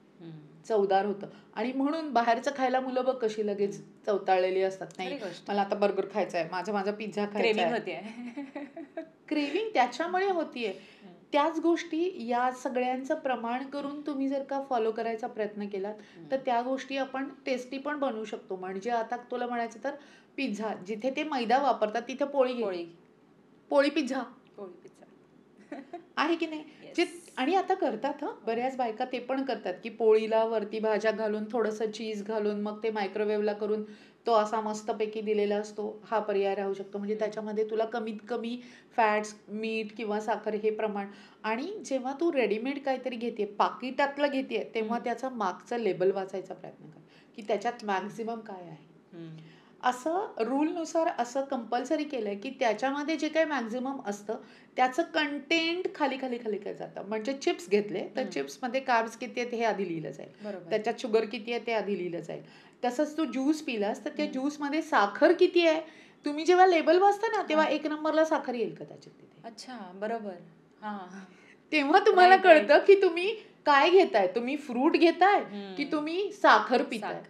चवदार होतं. आणि म्हणून बाहेरचं खायला मुलं बघ कशी लगेच चवताळलेली असतात. नाही मला आता बर्गर खायचा आहे, माझा पिझ्झा खायचा क्रेविंग आहे. होते. क्रेविंग त्याच्यामुळे होतीये. त्याच गोष्टी या सगळ्यांचं प्रमाण करून तुम्ही जर का फॉलो करायचा प्रयत्न केलात तर त्या गोष्टी आपण टेस्टी पण बनवू शकतो. म्हणजे आता तुला म्हणायचं तर पिझ्झा, जिथे ते मैदा वापरतात तिथे पोळी घे, पोळी पिझ्झा आहे की नाही. जे आणि आता करतात बऱ्याच बायका ते पण करतात की पोळीला वरती भाज्या घालून थोडंसं चीज घालून मग ते मायक्रोवेव्हला करून तो असा मस्तपैकी दिलेला असतो. हा पर्याय राहू शकतो. म्हणजे त्याच्यामध्ये तुला कमीत कमी फॅट्स, मीठ किंवा साखर हे प्रमाण. आणि जेव्हा तू रेडीमेड काहीतरी घेते, पाकिटातलं घेते, तेव्हा त्याचं मागचं लेबल वाचायचा प्रयत्न कर की त्याच्यात मॅक्झिमम काय आहे. असं रूलनुसार असं कंपल्सरी केलंय की त्याच्यामध्ये जे काही मॅक्झिमम असतं त्याचं कंटेंट खाली खाली खाली काय जातं. म्हणजे चिप्स घेतले तर चिप्समध्ये कार्ब्स किती आहेत हे आधी लिहिलं जाईल, त्याच्यात शुगर किती आहे ते आधी लिहिलं जाईल. तसंच तू ज्यूस पिलास तर त्या ज्यूसमध्ये साखर किती आहे, तुम्ही जेव्हा लेबल वाचता ना तेव्हा 1 नंबरला साखर येईल कदाचित तिथे. अच्छा, बरोबर. तेव्हा तुम्हाला कळतं की तुम्ही काय घेताय, तुम्ही फ्रूट घेताय की तुम्ही साखर पिताय.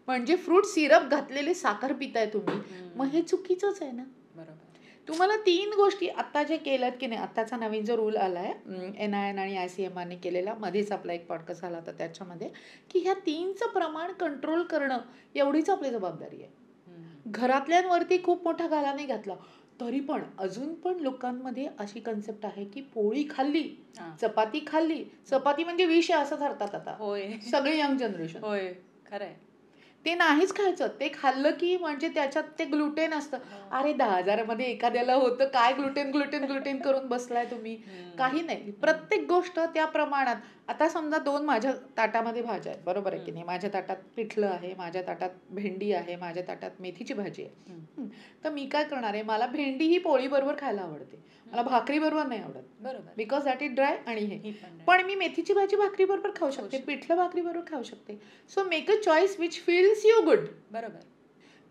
म्हणजे फ्रूट सिरप घातलेले साखर पिताय तुम्ही, मग हे चुकीचंच आहे ना. बरोबर. तुम्हाला 3 गोष्टी आता जे केल्यात की नाही, आत्ताचा नवीन जो रूल आलाय NIN आणि ICMR ने केलेला, मध्येच आपला एक पॉडकास्ट झाला होता त्याच्यामध्ये, की ह्या 3चं प्रमाण कंट्रोल करणं एवढीच आपली जबाबदारी आहे. घरातल्यांवरती खूप मोठा घाला नाही घातला तरी पण अजून पण लोकांमध्ये अशी कन्सेप्ट आहे की पोळी खाल्ली, चपाती खाल्ली, चपाती म्हणजे विष आहे असं ठरतात आता सगळी यंग जनरेशन. होय, खरंय. ते नाहीच खायचं. ते खाल्लं की म्हणजे त्याच्यात ते ग्लुटेन असतं. अरे 10,000 मध्ये एखाद्याला होतं काय, ग्लुटेन ग्लुटेन ग्लुटेन करून बसलाय तुम्ही. काही नाही. प्रत्येक गोष्ट त्या प्रमाणात. आता समजा 2 माझ्या ताटामध्ये भाज्या आहेत, बरोबर आहे की नाही. माझ्या ताटात पिठलं आहे, माझ्या ताटात भेंडी आहे, माझ्या ताटात मेथीची भाजी आहे. तर मी काय करणार आहे, मला भेंडी ही पोळी बरोबर खायला आवडते, मला भाकरी बरोबर नाही आवडत. बरोबर, बिकॉज दॅट इज ड्राय. आणि हे पण मी मेथीची भाजी भाकरी बरोबर खाऊ शकते, पिठलं भाकरी बरोबर खाऊ शकते. So make a choice which feels you good. बरोबर.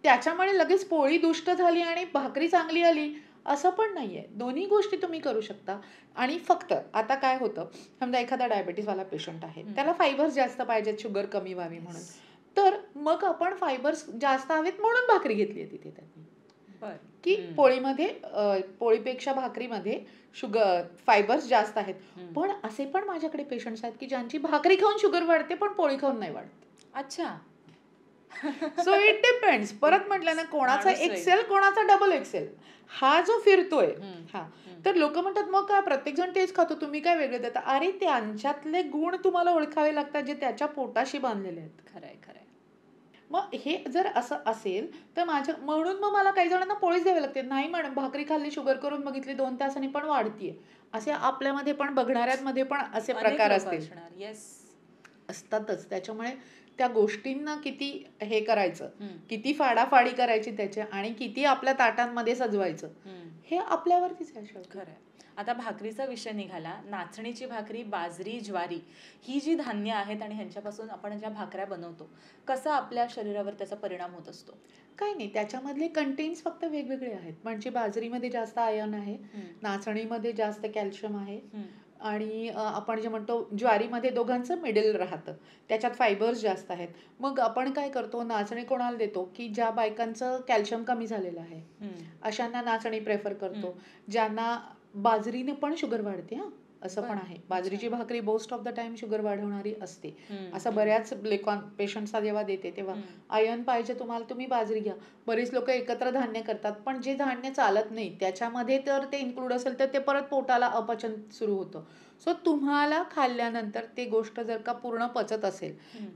त्याच्यामुळे लगेच पोळी दुष्ट झाली आणि भाकरी चांगली आली असं पण नाहीये. दोन्ही गोष्टी तुम्ही करू शकता. आणि फक्त आता काय होतं, समजा एखादा डायबिटीसवाला पेशंट आहे, त्याला फायबर्स जास्त पाहिजेत शुगर कमी व्हावी म्हणून, तर मग आपण फायबर्स जास्त हवेत म्हणून भाकरी घेतली आहे तिथे त्यांनी, की पोळीमध्ये पोळीपेक्षा भाकरीमध्ये फायबर्स जास्त आहेत. पण असे पण माझ्याकडे पेशंट्स आहेत की ज्यांची भाकरी खाऊन शुगर वाढते पण पोळी खाऊन नाही वाढत. अच्छा. So it depends. परत म्हटलं ना, कोणाचा एक्सेल कोणाचा डबल एक्सेल हा जो फिरतोय. तर लोक म्हणतात मग काय प्रत्येक जण तेच खातो, तुम्ही काय वेगळे देता. अरे त्यांच्यातले गुण तुम्हाला ओळखावे लागतात जे त्याच्या पोटाशी बांधलेले आहेत. खरंय खरंय. मग हे जर असं असेल तर म्हणून मग मला काही जणांना पोळीच द्यावी लागते. नाही मॅडम भाकरी खाल्ली, शुगर करून बघितली 2 तासांनी पण वाढतीये. असे आपल्यामध्ये पण बघणाऱ्यांमध्ये पण असे प्रकार असतील, असतातच. त्याच्यामुळे त्या गोष्टींना किती हे करायचं, किती फाडाफाडी करायची त्याच्या आणि किती आपल्या ताटांमध्ये सजवायचं हे आपल्यावरतीच आहे. खरंय. आता भाकरीचा विषय निघाला, नाचणीची भाकरी, बाजरी, ज्वारी ही जी धान्य आहेत आणि ह्यांच्यापासून आपण ज्या भाकऱ्या बनवतो, कसा आपल्या शरीरावर त्याचा परिणाम होत असतो? काही नाही, त्याच्यामधले कंटेंट्स फक्त वेगवेगळे आहेत. म्हणजे बाजरीमध्ये जास्त आयर्न आहे, नाचणीमध्ये जास्त कॅल्शियम आहे आणि आपण जे म्हणतो ज्वारीमध्ये दोघांचं मिडल राहतं, त्याच्यात फायबर्स जास्त आहेत. मग आपण काय करतो, नाचणी कोणाला देतो की ज्या बायकांचं कॅल्शियम कमी झालेलं आहे अशांना नाचणी प्रेफर करतो. ज्यांना बाजरीने पण शुगर वाढते, हां असं पण आहे. बाजरीची भाकरी most of the time sugar वाढवणारी असते. असं बऱ्याच पेशंट्सला जेव्हा देते तेव्हा आयर्न पाहिजे तुम्हाला, तुम्ही बाजरी घ्या. बरीच लोक एकत्र धान्य करतात, पण जे धान्य चालत नाही त्याच्यामध्ये तर ते इन्क्लूड असेल तर ते परत पोटाला अपचन सुरू होतं. सो तुम्हाला खाल्ल्यानंतर ते गोष्ट जर का पूर्ण पचत असेल,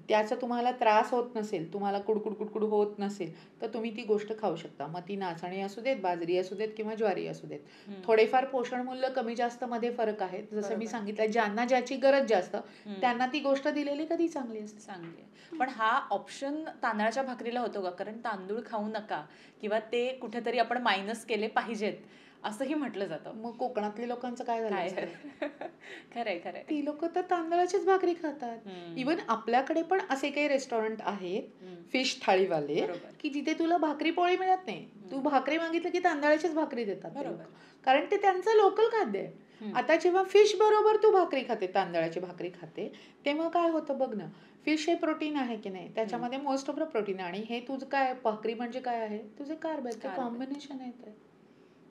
त्याचा तुम्हाला त्रास होत नसेल, तुम्हाला कुडकुड कुडकुड होत नसेल, तर तुम्ही ती गोष्ट खाऊ शकता. मग ती नाचणी असू देत, बाजरी असू देत किंवा ज्वारी असू देत. थोडेफार पोषण मूल्य कमी जास्त मध्ये फरक आहे. जसं मी सांगितलं, ज्यांना ज्याची गरज जास्त त्यांना ती गोष्ट दिलेली कधी चांगली असते. चांगली. पण हा ऑप्शन तांदळाच्या भाकरीला होतो का? कारण तांदूळ खाऊ नका किंवा ते कुठेतरी आपण मायनस केले पाहिजेत असंही म्हटलं जातं. मग कोकणातल्या लोकांचं काय झालं? खरंय खरंय, ती लोक तर तांदळाचीच भाकरी खातात. इवन आपल्याकडे पण असे काही रेस्टॉरंट आहेत फिश थाळीवाले की जिथे तुला भाकरी पोळी मिळत नाही, तू भाकरी मागितलं की तांदळाचीच भाकरी देतात. कारण ते त्यांचं लोकल खाद्य आहे. आता जेव्हा फिश बरोबर तू भाकरी खाते, तांदळाची भाकरी खाते, तेव्हा काय होतं बघ ना, फिश हे प्रोटीन आहे की नाही, त्याच्यामध्ये मोस्ट ऑफ द प्रोटीन, आणि हे तुझं काय भाकरी म्हणजे काय आहे, तुझे कार्ब आहे, ते कॉम्बिनेशन आहे ते.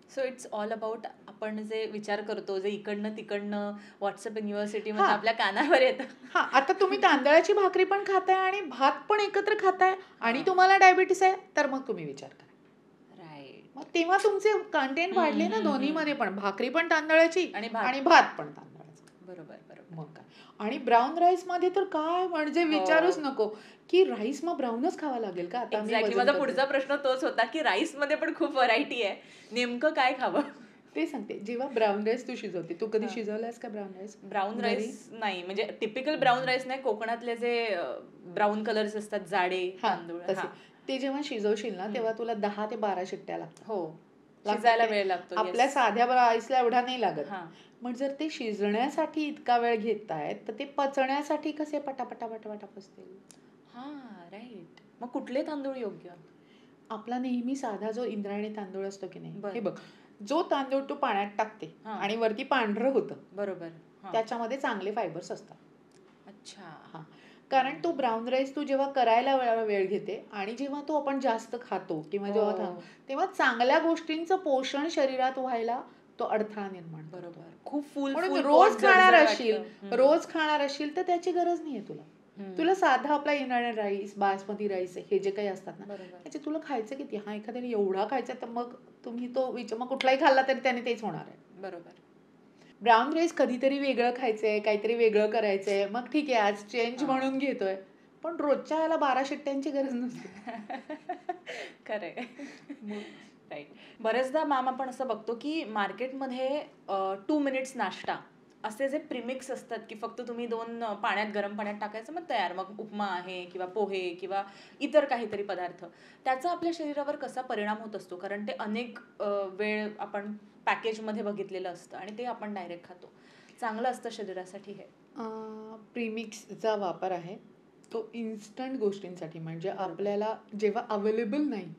सो इट्स ऑल अबाउट आपण जे विचार करतो, जे इकडनं तिकडनं व्हॉट्सअप युनिव्हर्सिटीमध्ये आपल्या कानावर येतं. हा, आता तुम्ही तांदळाची भाकरी पण खाताय आणि भात पण एकत्र खाताय आणि तुम्हाला डायबिटीस आहे, तर मग तुम्ही विचार करा. मग तेव्हा तुमचे कंटेंट वाढले ना दोन्हीमध्ये पण, भाकरी पण तांदळाची आणि भात पण तांदळाचा. बरोबर. मग काय, आणि ब्राऊन राईस मध्ये तर काय म्हणजे विचारूच नको की राईस मग ब्राऊनच खावा लागेल का आता. माझा पुढचा प्रश्न तोच होता की राईस मध्ये पण खूप व्हरायटी आहे, नेमकं काय खावं ते सांगते. जेव्हा ब्राऊन राईस तू शिजवते, तू कधी शिजवलास का ब्राऊन राईस? ब्राऊन राईस नाही, म्हणजे टिपिकल ब्राऊन राईस नाही, कोकणातले जे ब्राऊन कलर्स असतात जाडे तांदूळ, ते जेव्हा शिजवशील ना तेव्हा तुला 10 ते 12 शिट्ट्या लागतात. हो, शिजायला वेळ लागतो. आपल्या साध्या राईसला एवढा नाही लागत. मग जर ते शिजण्यासाठी इतका वेळ घेतायत तर ते पचण्यासाठी कसे पटापटा असतील. राईट. मग कुठले तांदूळ योग्य? आपला नेहमी साधा जो इंद्रायणी तांदूळ असतो की नाही, हे बघ, जो तांदूळ तू पाण्यात टाकते आणि वरती पांढरं होतं, बरोबर, त्याच्यामध्ये चांगले फायबर्स असतात. अच्छा. कारण तो ब्राऊन राईस तू जेव्हा करायला वेळ घेते आणि जेव्हा तो आपण जास्त खातो किंवा जेव्हा तेव्हा चांगल्या गोष्टींचं पोषण शरीरात व्हायला तो अडथळा निर्माण. बरोबर. खूप फुल रोज खाणार असशील तर त्याची गरज नाहीये तुला. तुला साधा आपला इंद्रायणी राईस, बासमती राईस, हे जे काही असतात ना, त्याचे तुला खायचं किती? हा, एखाद्याने एवढा खायचा तर मग तुम्ही तो मग कुठलाही खाल्ला तरी त्याने तेच होणार आहे. बरोबर. ब्राऊन राईस कधीतरी वेगळं खायचंय, काहीतरी वेगळं करायचंय, मग ठीक आहे आज चेंज म्हणून घेतोय, पण रोजच्या याला 12 शिट्ट्यांची गरज नसते. खरंय. राईट. बरेचदा मॅम आपण असं बघतो की मार्केटमध्ये 2 मिनिट्स नाश्ता असे जे प्रीमिक्स असतात की फक्त तुम्ही 2 गरम पाण्यात टाकायचं मग तयार, मग उपमा आहे किंवा पोहे किंवा इतर काहीतरी पदार्थ, त्याचा आपल्या शरीरावर कसा परिणाम होत असतो? कारण ते अनेक वेळ आपण पॅकेजमध्ये बघितलेलं असतं आणि ते आपण डायरेक्ट खातो. चांगलं असतं शरीरासाठी हे? प्रीमिक्सचा वापर आहे तो इन्स्टंट गोष्टींसाठी, म्हणजे आपल्याला जेव्हा अवेलेबल नाही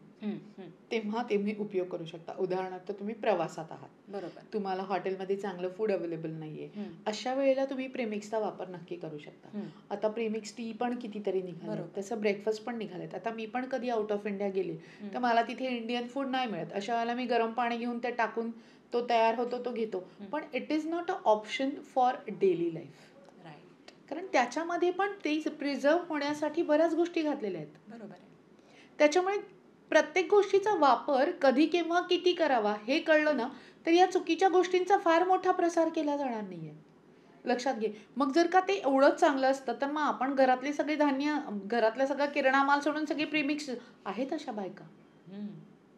तेव्हा तुम्ही उपयोग करू शकता. उदाहरणार्थ तुम्ही प्रवासात आहात, बरोबर, तुम्हाला हॉटेलमध्ये चांगलं फूड अवेलेबल नाहीये, अशा वेळेला तुम्ही प्रीमिक्सचा वापर नक्की करू शकता. आता प्रीमिक्स टी पण कितीतरी निघाले, तसं ब्रेकफास्ट पण निघालेत. आता मी पण कधी आउट ऑफ इंडिया गेले तर मला तिथे इंडियन फूड नाही मिळत, अशा वेळेला मी गरम पाणी घेऊन ते टाकून तो तयार होतो, तो घेतो. पण it is not a option for daily life. Right. कारण त्याच्यामध्ये पण ते प्रिझर्व होण्यासाठी बऱ्याच गोष्टी घातलेल्या आहेत. बरोबर आहे. त्याच्यामुळे प्रत्येक गोष्टीचा वापर कधी केव्हा किती करावा हे कळलं ना तर या चुकीच्या गोष्टींचा फार मोठा प्रसार केला जाणार नाहीये. लक्षात घे. मग जर का ते एवढंच चांगलं असतं तर मग आपण घरातले सगळे धान्य, घरातला सगळा किराणा माल सोडून सगळे प्रीमिक्स आहेत. अशा बायका,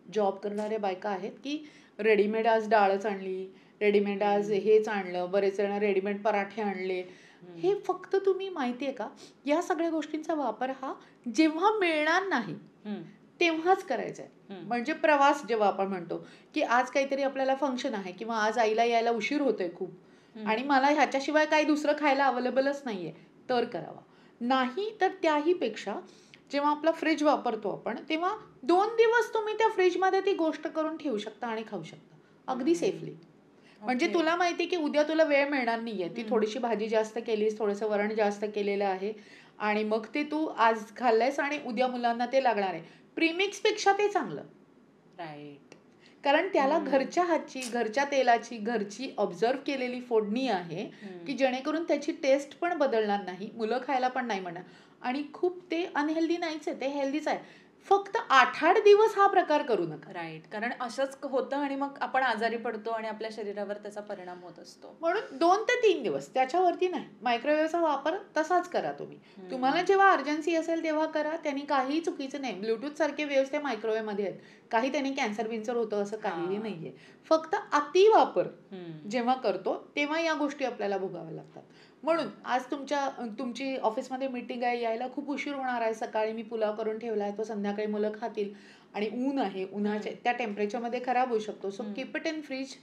जॉब करणाऱ्या बायका आहेत की रेडीमेड आज डाळच आणली, रेडीमेड आज हेच आणलं, बरेच जण रेडीमेड पराठे आणले. हे फक्त तुम्ही माहितीये का, या सगळ्या गोष्टींचा वापर हा जेव्हा मिळणार नाही तेव्हाच करायचं आहे. म्हणजे प्रवास जेव्हा आपण म्हणतो की आज काहीतरी आपल्याला फंक्शन आहे किंवा आज आईला यायला उशीर होतोय खूप आणि मला ह्याच्याशिवाय काही दुसरं खायला अवेलेबलच नाहीये, तर करावा. नाही तर त्याही पेक्षा जेव्हा आपला फ्रीज वापरतो आपण तेव्हा 2 दिवस तुम्ही त्या फ्रीजमध्ये ती गोष्ट करून ठेवू शकता आणि खाऊ शकता अगदी सेफली. म्हणजे तुला माहिती की उद्या तुला वेळ मिळणार नाहीये, ती थोडीशी भाजी जास्त केलीस, थोडंसं वरण जास्त केलेलं आहे आणि मग ते तू आज खाल्लंयस आणि उद्या मुलांना ते लागणार आहे. प्रीमिक्स पेक्षा ते चांगलं. राईट. कारण त्याला घरच्या हातची, घरच्या तेलाची, घरची ऑब्झर्व केलेली फोडणी आहे की जेणेकरून त्याची टेस्ट पण बदलणार नाही, मुलं खायला पण नाही म्हणणार आणि खूप ते अनहेल्दी नाहीच आहे, ते हेल्दीच आहे. फक्त 8-8 दिवस हा प्रकार करू नका. राईट. कारण असंच होतं आणि मग आपण आजारी पडतो आणि आपल्या शरीरावर त्याचा परिणाम होत असतो. म्हणून 2 ते 3 दिवस त्याच्यावरती नाही. मायक्रोवेव्हचा वापर तसाच करा तुम्ही. तुम्हाला जेव्हा अर्जन्सी असेल तेव्हा करा, त्यांनी काहीही चुकीचं नाही. ब्लूटूथ सारखे वेव्स त्या मायक्रोवेव्हमध्ये आहेत. काही त्यांनी कॅन्सर बिन्सर होतं असं काहीही नाहीये. फक्त अति वापर जेव्हा करतो तेव्हा या गोष्टी आपल्याला भोगाव्या लागतात. म्हणून आज तुमची ऑफिसमध्ये मीटिंग आहे, यायला खूप उशीर होणार आहे, सकाळी मी पुलाव करून ठेवला आहे, तो संध्याकाळी मुलं खातील आणि ऊन आहे, उन्हाच्या त्या टेम्परेचरमध्ये खराब होऊ शकतो. So keep it in fridge,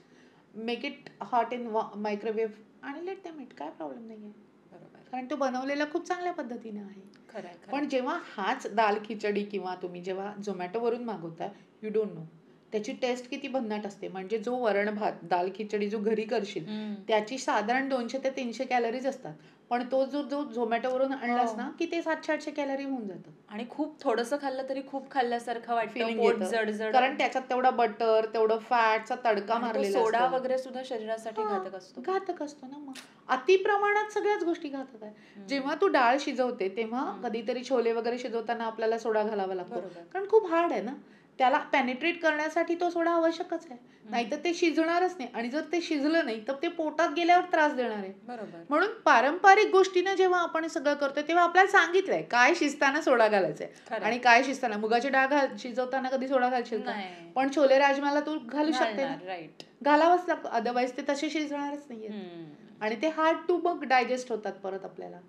make it hot in microwave आणि लेट देम इट, काय प्रॉब्लेम नाहीये. बरोबर. कारण तो बनवलेला खूप चांगल्या पद्धतीने आहे. खरंय. पण जेव्हा हाच दाल खिचडी किंवा तुम्ही जेव्हा झोमॅटोवरून मागवताय, यू डोंट नो त्याची टेस्ट किती भन्नाट असते. म्हणजे जो वरण भात, दाल खिचडी जो घरी करशील त्याची साधारण 200 ते 300 कॅलरीज असतात. पण तो जो झोमॅटोवरून आणलास ना की ते 700-800 कॅलरी होऊन जातं. आणि खूप थोडंसं खाल्लं तरी खूप खाल्ल्यासारखं वाटतं, फिलिंग पोट येतं. जड-जड. कारण त्याच्यात तेवढा बटर, तेवढं फॅटचा तडका आणि तो मारलेला सोडा असतो. वगैरे सुद्धा शरीरासाठी घातक असतो. घातक असतो ना मग. अति प्रमाणात सगळ्याच गोष्टी घातक आहे. जेव्हा तू डाळ शिजवते तेव्हा कधीतरी छोले वगैरे शिजवताना आपल्याला सोडा घालावा लागतो. कारण खूप हार्ड आहे ना. त्याला पेनिट्रेट करण्यासाठी तो सोडा आवश्यकच आहे. नाहीतर ते शिजणारच नाही आणि जर ते शिजलं नाही तर ते पोटात गेल्यावर त्रास देणार आहे. बरोबर. म्हणून पारंपरिक गोष्टीने जेव्हा आपण सगळं करतोय तेव्हा आपल्याला सांगितलंय काय शिजताना सोडा घालायचा आहे आणि काय शिजताना. मुगाची डाळ शिजवताना कधी सोडा घालशील का? पण छोले राजमाला तू घालू शकते ना. राईट. घालावंच लागतं, अदरवाईज ते तसे शिजणारच नाहीये आणि ते हार्ड टू मग डायजेस्ट होतात परत आपल्याला.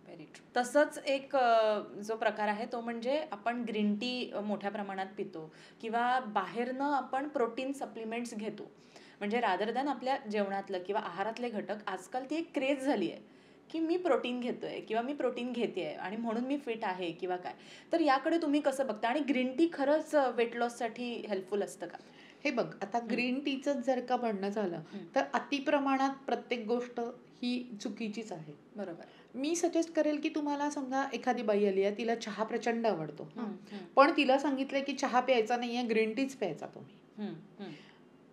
Very true. तसंच एक जो प्रकार आहे तो म्हणजे आपण ग्रीन टी मोठ्या प्रमाणात पितो किंवा बाहेरनं आपण प्रोटीन सप्लिमेंट्स घेतो. म्हणजे रादर दॅन आपल्या जेवणातलं किंवा आहारातले घटक आजकाल ती एक क्रेज झाली आहे की मी प्रोटीन घेतोय किंवा मी प्रोटीन घेतेय आणि म्हणून मी फिट आहे किंवा काय. तर याकडे तुम्ही कसं बघता आणि ग्रीन टी खरंच वेट लॉससाठी हेल्पफुल असतं का? हे बघ, आता ग्रीन टीचं जर का म्हणणं झालं तर अतिप्रमाणात प्रत्येक गोष्ट ही चुकीचीच आहे. बरोबर. मी सजेस्ट करेल की तुम्हाला समजा एखादी बाई आली आहे, तिला चहा प्रचंड आवडतो, पण तिला सांगितलंय की चहा प्यायचा नाहीये, ग्रीन टीच प्यायचा तुम्ही.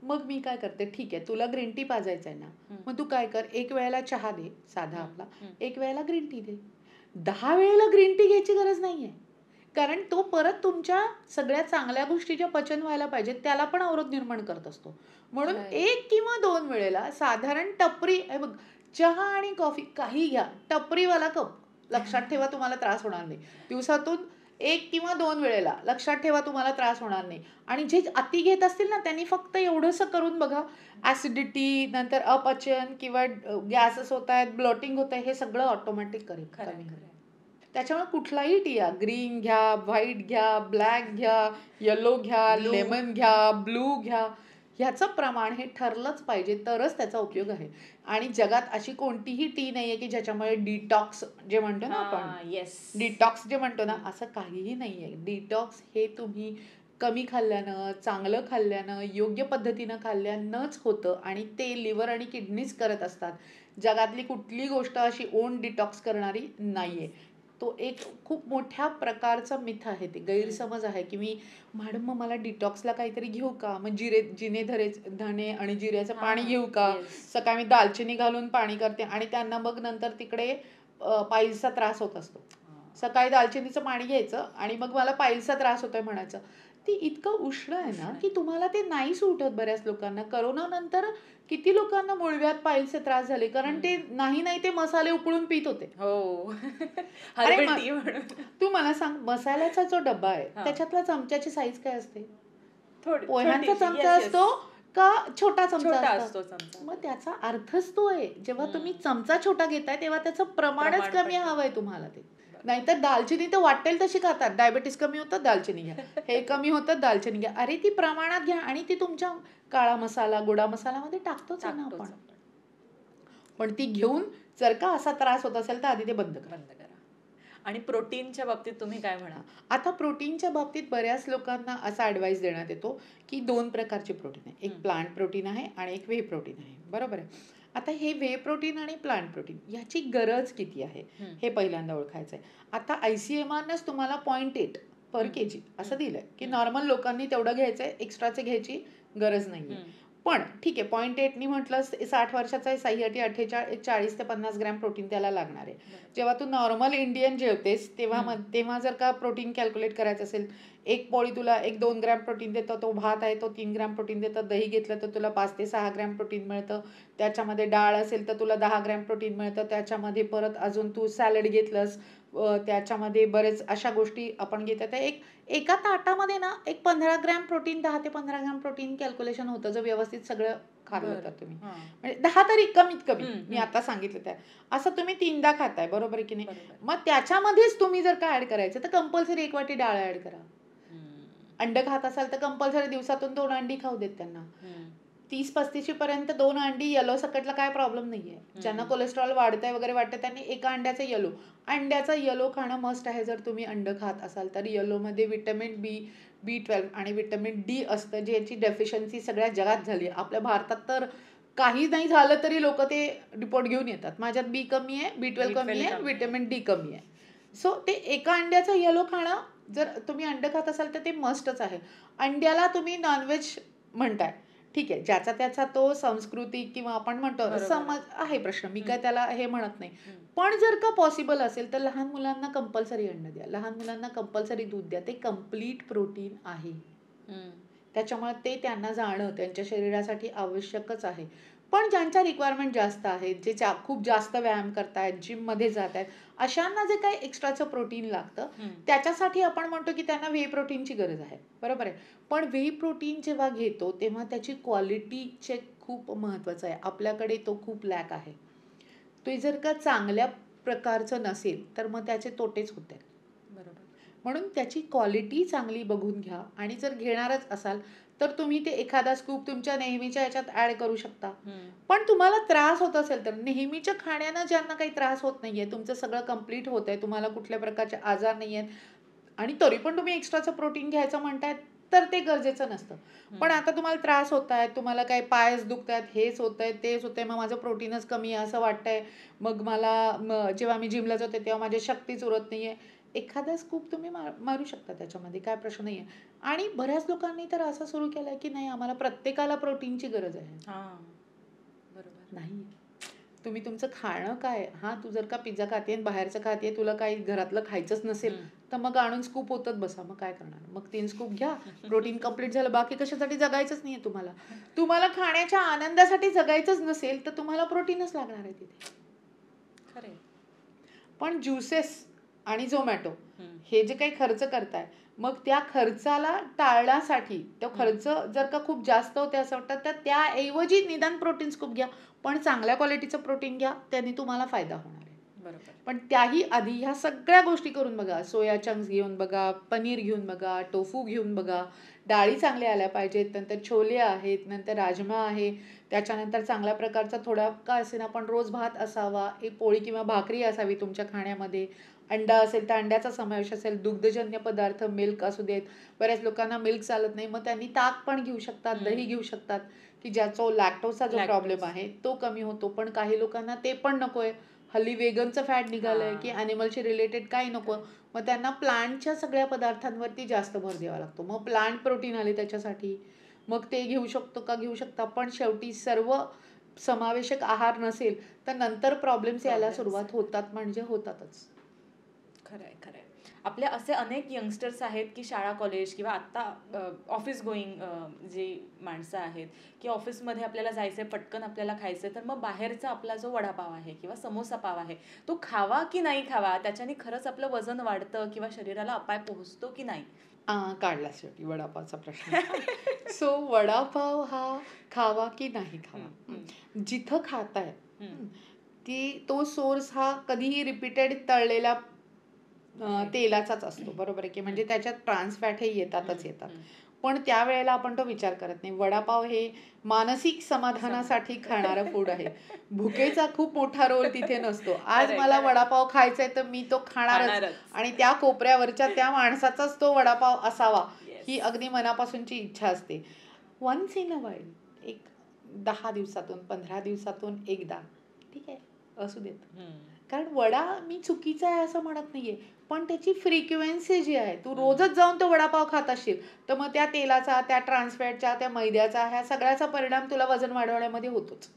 मग मी काय करते, ठीक आहे तुला ग्रीन टी पाजायचं आहे ना, मग तू काय कर, एक वेळेला चहा दे साधा आपला, एक वेळेला ग्रीन टी दे. 10 वेळेला ग्रीन टी घ्यायची गरज नाहीये. कारण तो परत तुमच्या सगळ्या चांगल्या गोष्टी ज्या पचन व्हायला पाहिजे त्याला पण अवरोध निर्माण करत असतो. म्हणून 1 किंवा 2 वेळेला साधारण टपरी, हे बघ, चहा आणि कॉफी काही घ्या, टपरीवाला कप, लक्षात ठेवा तुम्हाला त्रास होणार नाही. दिवसातून 1 किंवा 2 वेळेला, लक्षात ठेवा तुम्हाला त्रास होणार नाही. आणि जे अति घेत असतील ना त्यांनी फक्त एवढंसं करून बघा, ऍसिडिटी, नंतर अपचन किंवा गॅसेस होत आहेत, ब्लॉटिंग होत आहे, हे सगळं ऑटोमॅटिक कमी करेल. त्याच्यामुळे कुठलाही टी घ्या, ग्रीन घ्या, व्हाईट घ्या, ब्लॅक घ्या, येलो घ्या, लेमन घ्या, ब्लू घ्या, ह्याचं प्रमाण हे ठरलंच पाहिजे तरच त्याचा उपयोग आहे. आणि जगात अशी कोणतीही टी नाहीये की ज्याच्यामुळे डिटॉक्स जे म्हणतो ना आपण, डिटॉक्स जे म्हणतो ना, असं काहीही नाहीये. डिटॉक्स हे तुम्ही कमी खाल्ल्यानं, चांगलं खाल्ल्यानं, योग्य पद्धतीनं खाल्ल्यानंच होतं आणि ते लिव्हर आणि किडनीज करत असतात. जगातली कुठली गोष्ट अशी ओन डिटॉक्स करणारी नाहीये. तो एक खूप मोठ्या प्रकारचा मिथ आहे, ते गैरसमज आहे की मॅडम मग मला डिटॉक्सला काहीतरी घेऊ का, मग धणे आणि जिऱ्याचं पाणी घेऊ का, सकाळी मी दालचिनी घालून पाणी करते आणि त्यांना मग नंतर तिकडे पाईल्सचा त्रास होत असतो. सकाळी दालचिनीचं पाणी घ्यायचं आणि मग मला पाईल्सचा त्रास होतोय म्हणायचं. ती इतकं उष्ण आहे ना की तुम्हाला ते नाही सूट होत. बऱ्याच लोकांना करोना नंतर किती लोकांना मुळव्यात पाईल्सचे त्रास झाले, कारण ते नाही ते मसाले उकळून पित होते. अरे तू मला सांग, मसाल्याचा जो डब्बा आहे त्याच्यातला चमच्याची साईज काय असते? पोह्यांचा चमचा असतो का छोटा चमचा असतो? मग त्याचा अर्थच तो आहे, जेव्हा तुम्ही चमचा छोटा घेताय तेव्हा त्याचं प्रमाणच कमी हवंय तुम्हाला. ते नाहीतर दालचिनी तर वाटेल तशी खातात. डायबिटीस कमी होतं दालचिनी घ्या, हे कमी होतं दालचिनी घ्या. अरे ती प्रमाणात घ्या आणि ती तुमच्या काळा मसाला गोडा मसाल्यामध्ये टाकतोच आहे ना आपण. पण ती घेऊन जर का असा त्रास होत असेल तर आधी ते बंद करा. आणि प्रोटीनच्या बाबतीत तुम्ही काय म्हणा? आता प्रोटीनच्या बाबतीत बऱ्याच लोकांना असा ॲडवाईस देण्यात येतो की 2 प्रकारचे प्रोटीन आहे. एक प्लांट प्रोटीन आहे आणि एक व्हे प्रोटीन आहे. बरोबर आहे. आता हे व्हे प्रोटीन आणि प्लांट प्रोटीन याची गरज किती आहे हे पहिल्यांदा ओळखायचं आहे. आता ICMRनंच तुम्हाला 0.8 पर kg असं दिलंय की नॉर्मल लोकांनी तेवढं घ्यायचंय, एक्स्ट्राचे घ्यायची गरज नाहीये. पण ठीक आहे 0.8नी म्हटलं 60 वर्षाचा आहे, 6 40 ते 50 ग्रॅम प्रोटीन त्याला लागणार आहे. जेव्हा तू नॉर्मल इंडियन जेवतेस तेव्हा जर का प्रोटीन कॅल्क्युलेट करायचं असेल, एक पोळी तुला 1-2 ग्रॅम प्रोटीन देतं, तो भात आहे तो 3 ग्रॅम प्रोटीन देतं, दही घेतलं तर तुला 5 ते 6 ग्रॅम प्रोटीन मिळतं, त्याच्यामध्ये डाळ असेल तर तुला 10 ग्रॅम प्रोटीन मिळतं, त्याच्यामध्ये परत अजून तू सॅलड घेतलंस त्याच्यामध्ये बरेच अशा गोष्टी आपण घेतात. एका ताटामध्ये ना एक 15 ग्रॅम प्रोटीन, 10 ते 15 ग्रॅम प्रोटीन कॅल्क्युलेशन होतं जर व्यवस्थित सगळं खाल्लं तर तुम्ही. म्हणजे 10 तरी कमीत कमी मी आता सांगितलं त्या असं तुम्ही 3दा खाताय, बरोबर आहे की नाही. मग त्याच्यामध्येच तुम्ही जर का ऍड करायचं तर कंपल्सरी 1 वाटी डाळ ऍड करा. अंड खात असाल तर कंपल्सरी दिवसातून 2 अंडी खाऊ देत त्यांना. 30-35 पर्यंत 2 अंडी येलो सकटला काय प्रॉब्लेम नाहीये. ज्यांना कोलेस्ट्रॉल वाढतंय वगैरे वाटतं त्यांनी एका अंड्याचा येलो खाणं मस्ट आहे. जर तुम्ही अंड खात असाल तर येलोमध्ये विटॅमिन B12 आणि विटॅमिन D असतं, ज्याची डेफिशियन्सी सगळ्या जगात झाली. आपल्या भारतात तर काही नाही झालं तरी लोक ते रिपोर्ट घेऊन येतात, माझ्यात B कमी आहे, B12 कमी आहे, विटॅमिन D कमी आहे. सो ते एका अंड्याचं येलो खाणं जर तुम्ही अंड खात असाल तर ते मस्टच आहे. अंड्याला तुम्ही नॉनव्हेज म्हणताय, ठीक आहे, ज्याचा त्याचा तो सांस्कृतिक किंवा आपण म्हणतो समज आहे प्रश्न, मी काय त्याला हे म्हणत नाही. पण जर का पॉसिबल असेल तर लहान मुलांना कंपल्सरी अंड द्या, लहान मुलांना कंपल्सरी दूध द्या. ते कम्प्लीट प्रोटीन आहे, त्याच्यामुळे ते त्यांना जाणं त्यांच्या शरीरासाठी आवश्यकच आहे. पण ज्यांच्या रिक्वायरमेंट जास्त आहेत, जे खूप जास्त व्यायाम करतायत, जिममध्ये जात आहेत, अशांना जे काही एक्स्ट्राचं प्रोटीन लागतं त्याच्यासाठी आपण म्हणतो की त्यांना व्हे प्रोटीनची गरज आहे, बरोबर आहे. पण व्हे प्रोटीन जेव्हा घेतो तेव्हा त्याची क्वालिटी चेक खूप महत्त्वाचं आहे. आपल्याकडे तो खूप लॅक आहे. ते जर का चांगल्या प्रकारचं नसेल तर मग त्याचे तोटेच होते, बरोबर. म्हणून त्याची क्वालिटी चांगली बघून घ्या. आणि जर घेणारच असाल तर तुम्ही ते एखादा स्कूप तुमच्या नेहमीच्या याच्यात ऍड करू शकता. पण तुम्हाला त्रास होत असेल तर नेहमीच्या खाण्यानं ज्यांना काही त्रास होत नाहीये, तुमचं सगळं कम्प्लीट होत आहे, तुम्हाला कुठल्या प्रकारचे आजार नाही आहेत आणि तरी पण तुम्ही एक्स्ट्राचं प्रोटीन घ्यायचं म्हणताय तर ते गरजेचं नसतं. पण आता तुम्हाला त्रास होत आहेत, तुम्हाला काही पायच दुखत आहेत, हेच होत आहे तेच होत आहे, मग माझं प्रोटीनच कमी आहे असं वाटतंय, मग मला जेव्हा मी जिमला जाते तेव्हा माझी शक्तीच उरत नाहीये, एखादा स्कूप तुम्ही मारू शकता, त्याच्यामध्ये काय प्रश्न नाहीये. आणि बऱ्याच लोकांनी तर असं सुरू केलंय की नाही आम्हाला प्रत्येकाला प्रोटीनची गरज आहे. बरोबर नाही. तुम्ही तुमचं खाणं काय, तू जर का पिझ्झा खाते बाहेरचं खाते, तुला काही घरातलं खायचंच नसेल तर मग आणून स्कूप होतच बसा, मग काय करणार. मग 3 स्कूप घ्या, प्रोटीन कम्प्लीट झालं. बाकी कशासाठी जगायचंच नाहीये तुम्हाला. तुम्हाला खाण्याच्या आनंदासाठी जगायचंच नसेल तर तुम्हाला प्रोटीनच लागणार आहे तिथे, खरे. पण ज्युसेस आणि झोमॅटो हे जे काही खर्च करताय, मग त्या खर्चाला टाळण्यासाठी, तो खर्च जर का खूप जास्त होते असं वाटतं तर त्याऐवजी निदान प्रोटीन स्कूप घ्या, पण चांगल्या क्वालिटीचं प्रोटीन घ्या, त्यांनी तुम्हाला फायदा होणार आहे, बरोबर. पण त्याही आधी ह्या सगळ्या गोष्टी करून बघा. सोया चंक्स घेऊन बघा, पनीर घेऊन बघा, टोफू घेऊन बघा, डाळी चांगल्या आल्या पाहिजेत, नंतर छोले आहेत, नंतर राजमा आहे, त्याच्यानंतर चांगल्या प्रकारचा थोडा का असेना पण रोज भात असावा, एक पोळी किंवा भाकरी असावी तुमच्या खाण्यामध्ये, अंडा असेल तर अंड्याचा समावेश असेल, दुग्धजन्य पदार्थ, मिल्क असू देत. बऱ्याच लोकांना मिल्क चालत नाही, मग त्यांनी ताक पण घेऊ शकतात, दही घेऊ शकतात की ज्याचा लॅक्टोजचा जो प्रॉब्लेम आहे तो कमी होतो. पण काही लोकांना ते पण नकोय, हल्ली वेगनचं फॅट निघालंय की ॲनिमलशी रिलेटेड काही नको, मग त्यांना प्लांटच्या सगळ्या पदार्थांवरती जास्त भर द्यावा लागतो. मग प्लांट प्रोटीन आले त्याच्यासाठी, मग ते घेऊ शकता. पण शेवटी सर्व समावेशक आहार नसेल तर नंतर प्रॉब्लेम्स यायला सुरुवात होतात, म्हणजे होतातच. खरंय. आपले असे अनेक यंगस्टर्स आहेत की शाळा कॉलेज किंवा आत्ता ऑफिस गोईंग जे माणसं आहेत की ऑफिसमध्ये आपल्याला जायचंय, पटकन आपल्याला खायचंय, तर मग बाहेरचा आपला जो वडापाव आहे किंवा समोसा पाव आहे तो खावा की नाही खावा, त्याच्याने खरंच आपलं वजन वाढतं किंवा शरीराला अपाय पोहोचतो की नाही. काढला शेवटी वडापावचा प्रश्न. सो वडापाव हा खावा की नाही खावा, जिथं खाताय ती तो सोर्स हा कधीही रिपीटेड तळलेला तेलाचाच असतो, बरोबर आहे की, म्हणजे त्याच्यात ट्रान्स फॅट हे येतातच येतात. पण त्यावेळेला आपण तो विचार करत नाही. वडापाव हे मानसिक समाधानासाठी खाणारं फूड आहे. भुकेचा खूप मोठा रोल तिथे नसतो. आज खरंय, मला खरंय. वडापाव खायचा आहे तर मी तो खाणारच, खाणारच. आणि त्या कोपऱ्यावरच्या त्या माणसाचाच तो वडापाव असावा Yes. ही अगदी मनापासूनची इच्छा असते. वन्स इन अ वाईल, एक 10 दिवसातून 15 दिवसातून एकदा, ठीक आहे, असू देत. कारण वडा मी चुकीचा आहे असं म्हणत नाहीये, पण त्याची फ्रिक्वेन्सी जी आहे, तू रोजच जाऊन तो वडापाव खात असशील तर मग त्या तेलाचा, त्या ट्रान्सफॅटच्या, त्या मैद्याचा, ह्या सगळ्याचा परिणाम तुला वजन वाढवण्यामध्ये होतोच.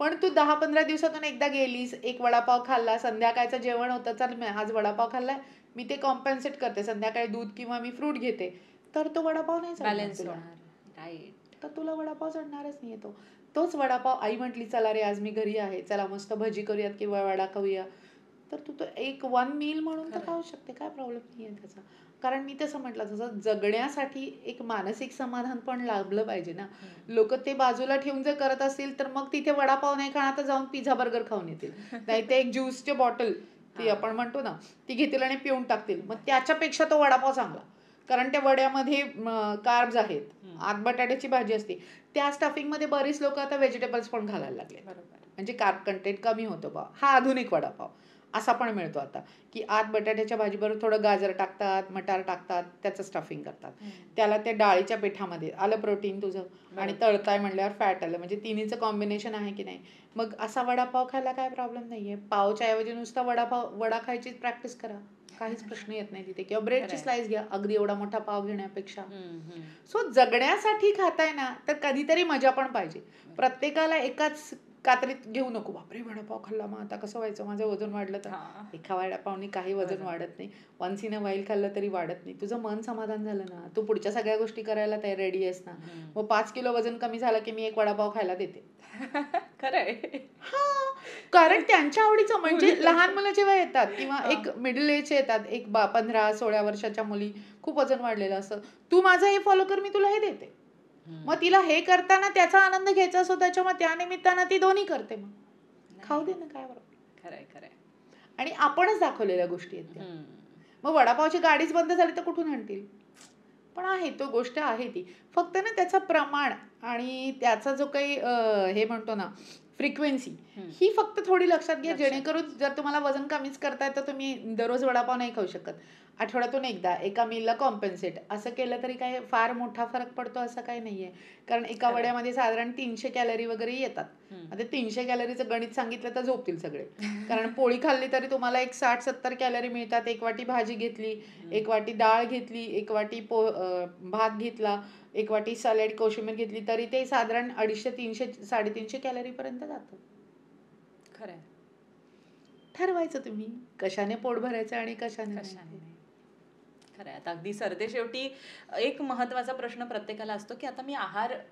पण तू 10-15 दिवसातून एकदा गेलीस, एक वडापाव खाल्ला, संध्याकाळचं जेवण होतं, चल मी आज वडापाव खाल्लाय, मी ते कॉम्पन्सेट करते, संध्याकाळी दूध किंवा मी फ्रूट घेते, तर तो वडापाव नाही चढणार बॅलन्स तुला. होणार. राईट. तर तुला वडापाव चढणारच नाहीये तो. तोच वडापाव आई म्हटली चला रे आज मी घरी आहे, चला मस्त भजी करूयात किंवा वडा खाऊया, तर तू तो एक वन मील म्हणून तर खरंय. खाऊ शकते, काय प्रॉब्लेम नाहीये त्याचा. कारण मी तसं म्हटलं, जसं जगण्यासाठी एक मानसिक समाधान पण लाभलं पाहिजे ना. लोक ते बाजूला ठेवून जर करत असतील तर मग तिथे वडापाव नाही खाणार तर जाऊन पिझ्झा बर्गर खाऊन येतील, नाही ते एक ज्यूसचे बॉटल ती आपण म्हणतो ना ती घेतील आणि पिऊन टाकतील. मग त्याच्यापेक्षा तो वडापाव चांगला, कारण त्या वड्यामध्ये कार्ब्स आहेत, आत बटाट्याची भाजी असते, त्या स्टफिंगमध्ये बरीच लोक आता व्हेजिटेबल्स पण घालायला लागले, बरोबर. म्हणजे कार्ब कंटेंट कमी होतं बा. हा आधुनिक वडापाव असा पण मिळतो आता, की आत बटाट्याच्या भाजीबरोबर थोडं गाजर टाकतात, मटार टाकतात, त्याचं स्टफिंग करतात, त्याला त्या डाळीच्या पिठामध्ये आलं प्रोटीन तुझं, आणि तळताय म्हणल्यावर फॅट आलं, म्हणजे तिन्हीचं कॉम्बिनेशन आहे की नाही. मग असा वडापाव खायला काय प्रॉब्लेम नाहीये. पावच्या ऐवजी नुसता वडा खायची प्रॅक्टिस करा, काहीच प्रश्न येत नाही तिथे. किंवा ब्रेडची स्लाइस घ्या, अगदी एवढा मोठा पाव घेण्यापेक्षा. सो जगण्यासाठी खाताय ना तर कधीतरी मजा पण पाहिजे. प्रत्येकाला एकाच कात्रीत घेऊ नको, बापरे वडापाव खाल्ला मग आता कसं व्हायचं, माझं वजन वाढलं तर. एका वडापावनी काही वजन वाढत नाही. वन्स इन अ वाईल खाल्लं तरी वाढत नाही. तुझं मन समाधान झालं ना, तू पुढच्या सगळ्या गोष्टी करायला तयार रेडी आहेस ना. मग 5 किलो वजन कमी झालं की मी एक वडापाव खायला देते. खरंय. हा, कारण त्यांच्या आवडीचं, म्हणजे लहान मुलं जेव्हा येतात किंवा एक मिडल एज येतात, एक 15-16 वर्षाच्या मुली, खूप वजन वाढलेलं असतं, तू माझं हे फॉलो कर, मी तुला हे देते. मग तिला हे करताना त्याचा आनंद घ्यायचा असतो, त्याच्यामुळे त्या निमित्तानं ती दोन्ही करते. मग खाऊ दे ना, काय बरोबर. खरंय खरंय. आणि आपणच दाखवलेल्या गोष्टी आहेत त्या. मग वडापावची गाडीच बंद झाली तर कुठून आणतील. पण आहे तो गोष्ट आहे ती, फक्त ना त्याचं प्रमाण आणि त्याचा जो काही हे म्हणतो ना फ्रिक्वेन्सी, ही फक्त थोडी लक्षात घ्या, जेणेकरून जर तुम्हाला वजन कमीच करताय तर तुम्ही दररोज वडापाव नाही खाऊ शकत. आठवड्यातून एकदा एका मीलला कॉम्पन्सेट असं केलं तरी काय फार मोठा फरक पडतो असं काही नाहीये. कारण एका वड्यामध्ये साधारण 300 कॅलरी वगैरे येतात. आता 300 कॅलरीचं गणित सांगितलं तर झोपतील सगळे. कारण पोळी खाल्ली तरी तुम्हाला एक 60-70 कॅलरी मिळतात. एक वाटी भाजी घेतली, एक वाटी डाळ घेतली, एक वाटी भात घेतला, एक वाटी सॅलड कोशिंबीर घेतली तरी ते साधारण 250-300-350 कॅलरी पर्यंत जातं. खरंय. ठरवायचं तुम्ही कशाने पोट भरायचं आणि कशाने नाही. खरंय. आता अगदी सरतेशेवटी एक महत्त्वाचा प्रश्न प्रत्येकाला असतो, की आता मी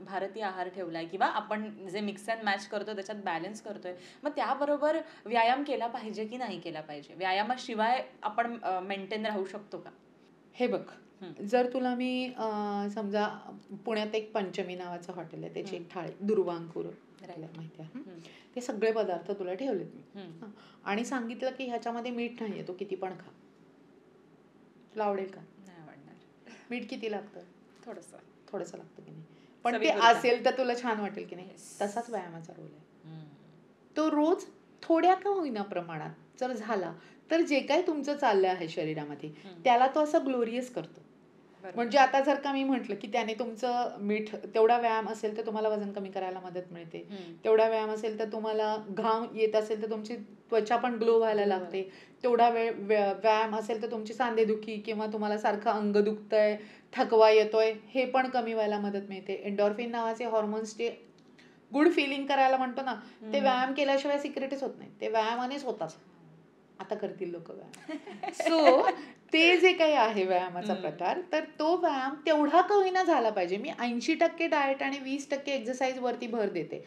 भारतीय आहार ठेवलाय किंवा आपण जे मिक्स अँड मॅच करतो त्याच्यात बॅलन्स करतोय, मग त्याबरोबर व्यायाम केला पाहिजे की नाही केला पाहिजे? व्यायामाशिवाय आपण मेंटेन राहू शकतो का? हे बघ, जर तुला मी समजा पुण्यात एक पंचमी नावाचं हॉटेल आहे, त्याची एक थाळी दुर्वांकूर माहिती आहे, ते सगळे पदार्थ तुला ठेवलेत मी, आणि सांगितलं की ह्याच्यामध्ये मीठ नाहीये, तो किती पण खा, तुला आवडेल का? नाही आवडणार. मीठ किती लागतं? थोडंसं लागतं की नाही, पण ते असेल तर तुला छान वाटेल की नाही. तसाच व्यायामाचा रोल आहे. तो रोज थोड्या का होईना प्रमाणात जर झाला तर जे काही तुमचं चाललं आहे शरीरामध्ये त्याला तो असं ग्लोरियस करतो. म्हणजे आता जर का मी म्हटलं की त्याने तुमचं मीठ, तेवढा व्यायाम असेल तर तुम्हाला वजन कमी करायला मदत मिळते, तेवढा व्यायाम असेल तर तुम्हाला घाम येत असेल तर तुमची त्वचा पण ग्लो व्हायला लागते, तेवढा व्यायाम असेल तर तुमची सांधेदुखी किंवा तुम्हाला सारखं अंग दुखतंय, थकवा येतोय, हे पण कमी व्हायला मदत मिळते. एंडॉर्फिन नावाचे हॉर्मोन्स जे गुड फिलिंग करायला म्हणतो ना, ते व्यायाम केल्याशिवाय सिक्रेटच होत नाही, ते व्यायामानेच होतात. आता करतील लोक व्यायाम. सो ते जे काही आहे व्यायामाचा प्रकार, तर तो व्यायाम तेवढा का होईना झाला पाहिजे. मी 80% डाएट आणि 20% एक्सरसाइज वरती भर देते,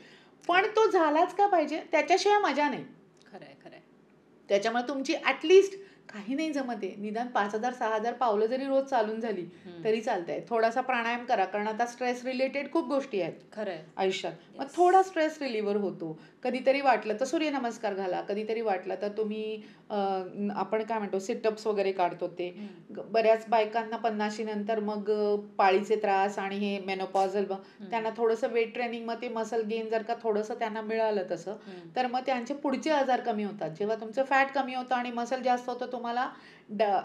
पण तो झालाच का पाहिजे, त्याच्याशिवाय मजा नाही. खरंय. त्याच्यामुळे तुमची ऍटलिस्ट काही नाही जमते, निदान 5,000-6,000 पावलं जरी रोज चालून झाली तरी चालतंय. थोडासा प्राणायाम करा, कारण आता स्ट्रेस रिलेटेड खूप गोष्टी आहेत खरंय आयुष्यात, मग थोडा स्ट्रेस रिलीव्हर होतो. कधीतरी वाटलं तर सूर्यनमस्कार घाला, कधीतरी वाटलं तर तुम्ही आपण काय म्हणतो सिटअप्स वगैरे काढतो ते. बऱ्याच बायकांना 50शी नंतर मग पाळीचे त्रास आणि हे मेनोपॉझल त्यांना थोडंसं वेट ट्रेनिंग मग ते मसल गेन जर का थोडंसं त्यांना मिळालं तसं, तर मग त्यांचे पुढचे आजार कमी होतात. जेव्हा तुमचं फॅट कमी होतं आणि मसल जास्त होतं, तुम्हाला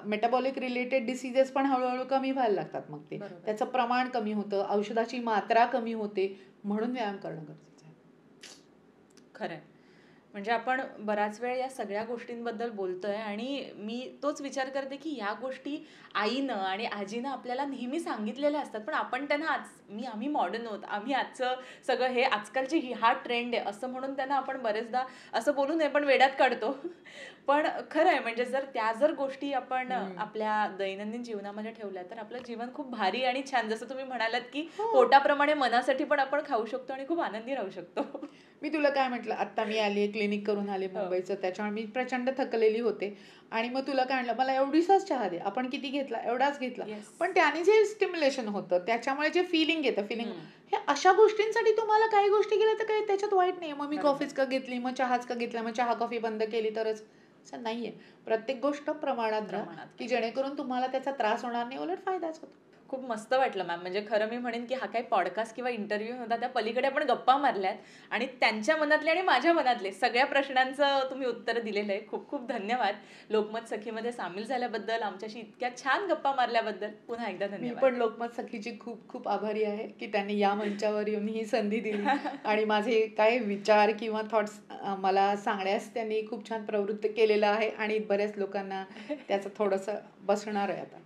मेटाबॉलिक रिलेटेड डिसीजेस पण हळूहळू कमी व्हायला लागतात. मग ते बरोबर. त्याचं प्रमाण कमी होतं, औषधाची मात्रा कमी होते, म्हणून व्यायाम करणं गरजेचं आहे. खरंय. म्हणजे आपण बराच वेळ या सगळ्या गोष्टींबद्दल बोलतोय आणि मी तोच विचार करते की या गोष्टी आईनं आणि आजीनं आपल्याला नेहमी सांगितलेल्या असतात, पण आपण त्यांना आम्ही मॉडर्न आहोत, आम्ही आजचं सगळं हे आजकालची हा ट्रेंड आहे असं म्हणून त्यांना आपण बरेचदा असं बोलू नये पण वेड्यात काढतो. पण खरं आहे, म्हणजे जर गोष्टी आपण आपल्या दैनंदिन जीवनामध्ये ठेवल्या तर आपलं जीवन खूप भारी आणि छान, जसं तुम्ही म्हणालात की पोटाप्रमाणे मनासाठी पण आपण खाऊ शकतो आणि खूप आनंदी राहू शकतो. मी तुला काय म्हटलं, आत्ता मी आली क्लिनिक करून आले मुंबईचं, त्याच्यामुळे मी प्रचंड थकलेली होते. आणि मग तुला काय म्हटलं, मला एवढीसाच चहा दे. आपण किती घेतला, एवढाच घेतला. Yes. पण त्याने जे स्टिम्युलेशन होतं, त्याच्यामुळे जे फिलिंग येतं, हे अशा गोष्टींसाठी तुम्हाला काही गोष्टी केल्या तर काही त्याच्यात वाईट नाही. मग मी बरोबर. कॉफीच का घेतली, मग चहाच का घेतला, मग चहा कॉफी बंद केली तरच, असं नाहीये. प्रत्येक गोष्ट प्रमाणात घ्या, की जेणेकरून तुम्हाला त्याचा त्रास होणार नाही, उलट फायदाच होतो. खूप मस्त वाटलं मॅम. म्हणजे खरं मी म्हणेन की हा काही पॉडकास्ट किंवा इंटरव्ह्यू होता, त्या पलीकडे आपण गप्पा मारल्यात आणि त्यांच्या मनातले आणि माझ्या मनातले सगळ्या प्रश्नांचं तुम्ही उत्तर दिलेलं आहे. खूप खूप धन्यवाद. लोकमत सखीमध्ये सामील झाल्याबद्दल, आमच्याशी इतक्या छान गप्पा मारल्याबद्दल पुन्हा एकदा मी धन्यवाद. पण लोकमत सखीची खूप खूप आभारी आहे की त्यांनी या मंचावर येऊन ही संधी दिली आणि माझे काही विचार किंवा थॉट्स मला सांगण्यास त्यांनी खूप छान प्रवृत्त केलेलं आहे आणि बऱ्याच लोकांना त्याचं थोडंसं बसणार आहे आता.